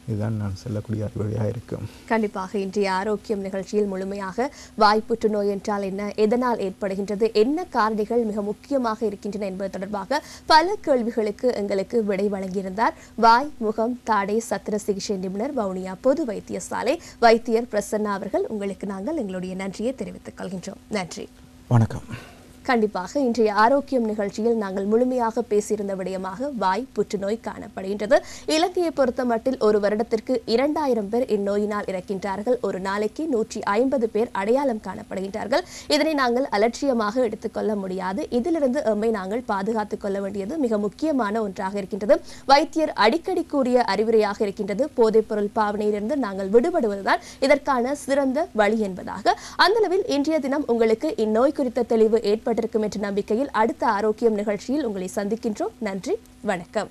இதுதான் நான் சொல்லக்கூடிய அறிவுரையாக இருக்கும். கண்டிப்பாக இன்றைய ஆரோக்கியம் நிகழ்ச்சியில் முழுமையாக வாய் புற்றுநோய் என்றால் என்ன, எதனால் ஏற்படுகின்றது, என்ன காரணிகள் மிக முக்கியமாக இருக்கின்றன என்பது தொடர்பாக பல கேள்விகளுக்கு எங்களுக்கு விடை வழங்கியிருந்தார் வாய், முகம், தாடை சத்திர சிகிச்சை நிபுணர் வவுனியா பொது வைத்தியசாலை வைத்தியர் பிரசன்னா அவர்கள். உங்களுக்கு நாங்கள் எங்களுடைய நன்றியை தெரிவித்துக் கொள்கின்றோம். நன்றி. வணக்கம். கண்டிப்பாக இன்றைய ஆரோக்கியம் நிகழ்ச்சியில் நாங்கள் முழுமையாக பேசியிருந்த விடயமாக வாய் புற்றுநோய் காணப்படுகின்றது. இலங்கையை பொறுத்த மட்டில் ஒரு வருடத்திற்கு 2000 பேர் இந்நோயினால் இறக்கின்றார்கள். ஒரு நாளைக்கு 150 பேர் அடையாளம் காணப்படுகின்றார்கள். இதனை நாங்கள் அலட்சியமாக எடுத்துக்கொள்ள முடியாது. இதிலிருந்து எம்மை நாங்கள் பாதுகாத்துக் கொள்ள வேண்டியது மிக முக்கியமான ஒன்றாக இருக்கின்றது. வைத்தியர் அடிக்கடி கூறிய அறிவுரையாக இருக்கின்றது. போதைப்பொருள் பாவனையிலிருந்து நாங்கள் விடுபடுவதுதான் இதற்கான சிறந்த வழி என்பதாக. அந்தளவில் இன்றைய தினம் உங்களுக்கு இந்நோய் குறித்த தெளிவு ஏற்பட்டிருக்கும் என்ற நம்பிக்கையில் அடுத்த ஆரோக்கியம் நிகழ்ச்சியில் உங்களை சந்திக்கின்றோம். நன்றி, வணக்கம்.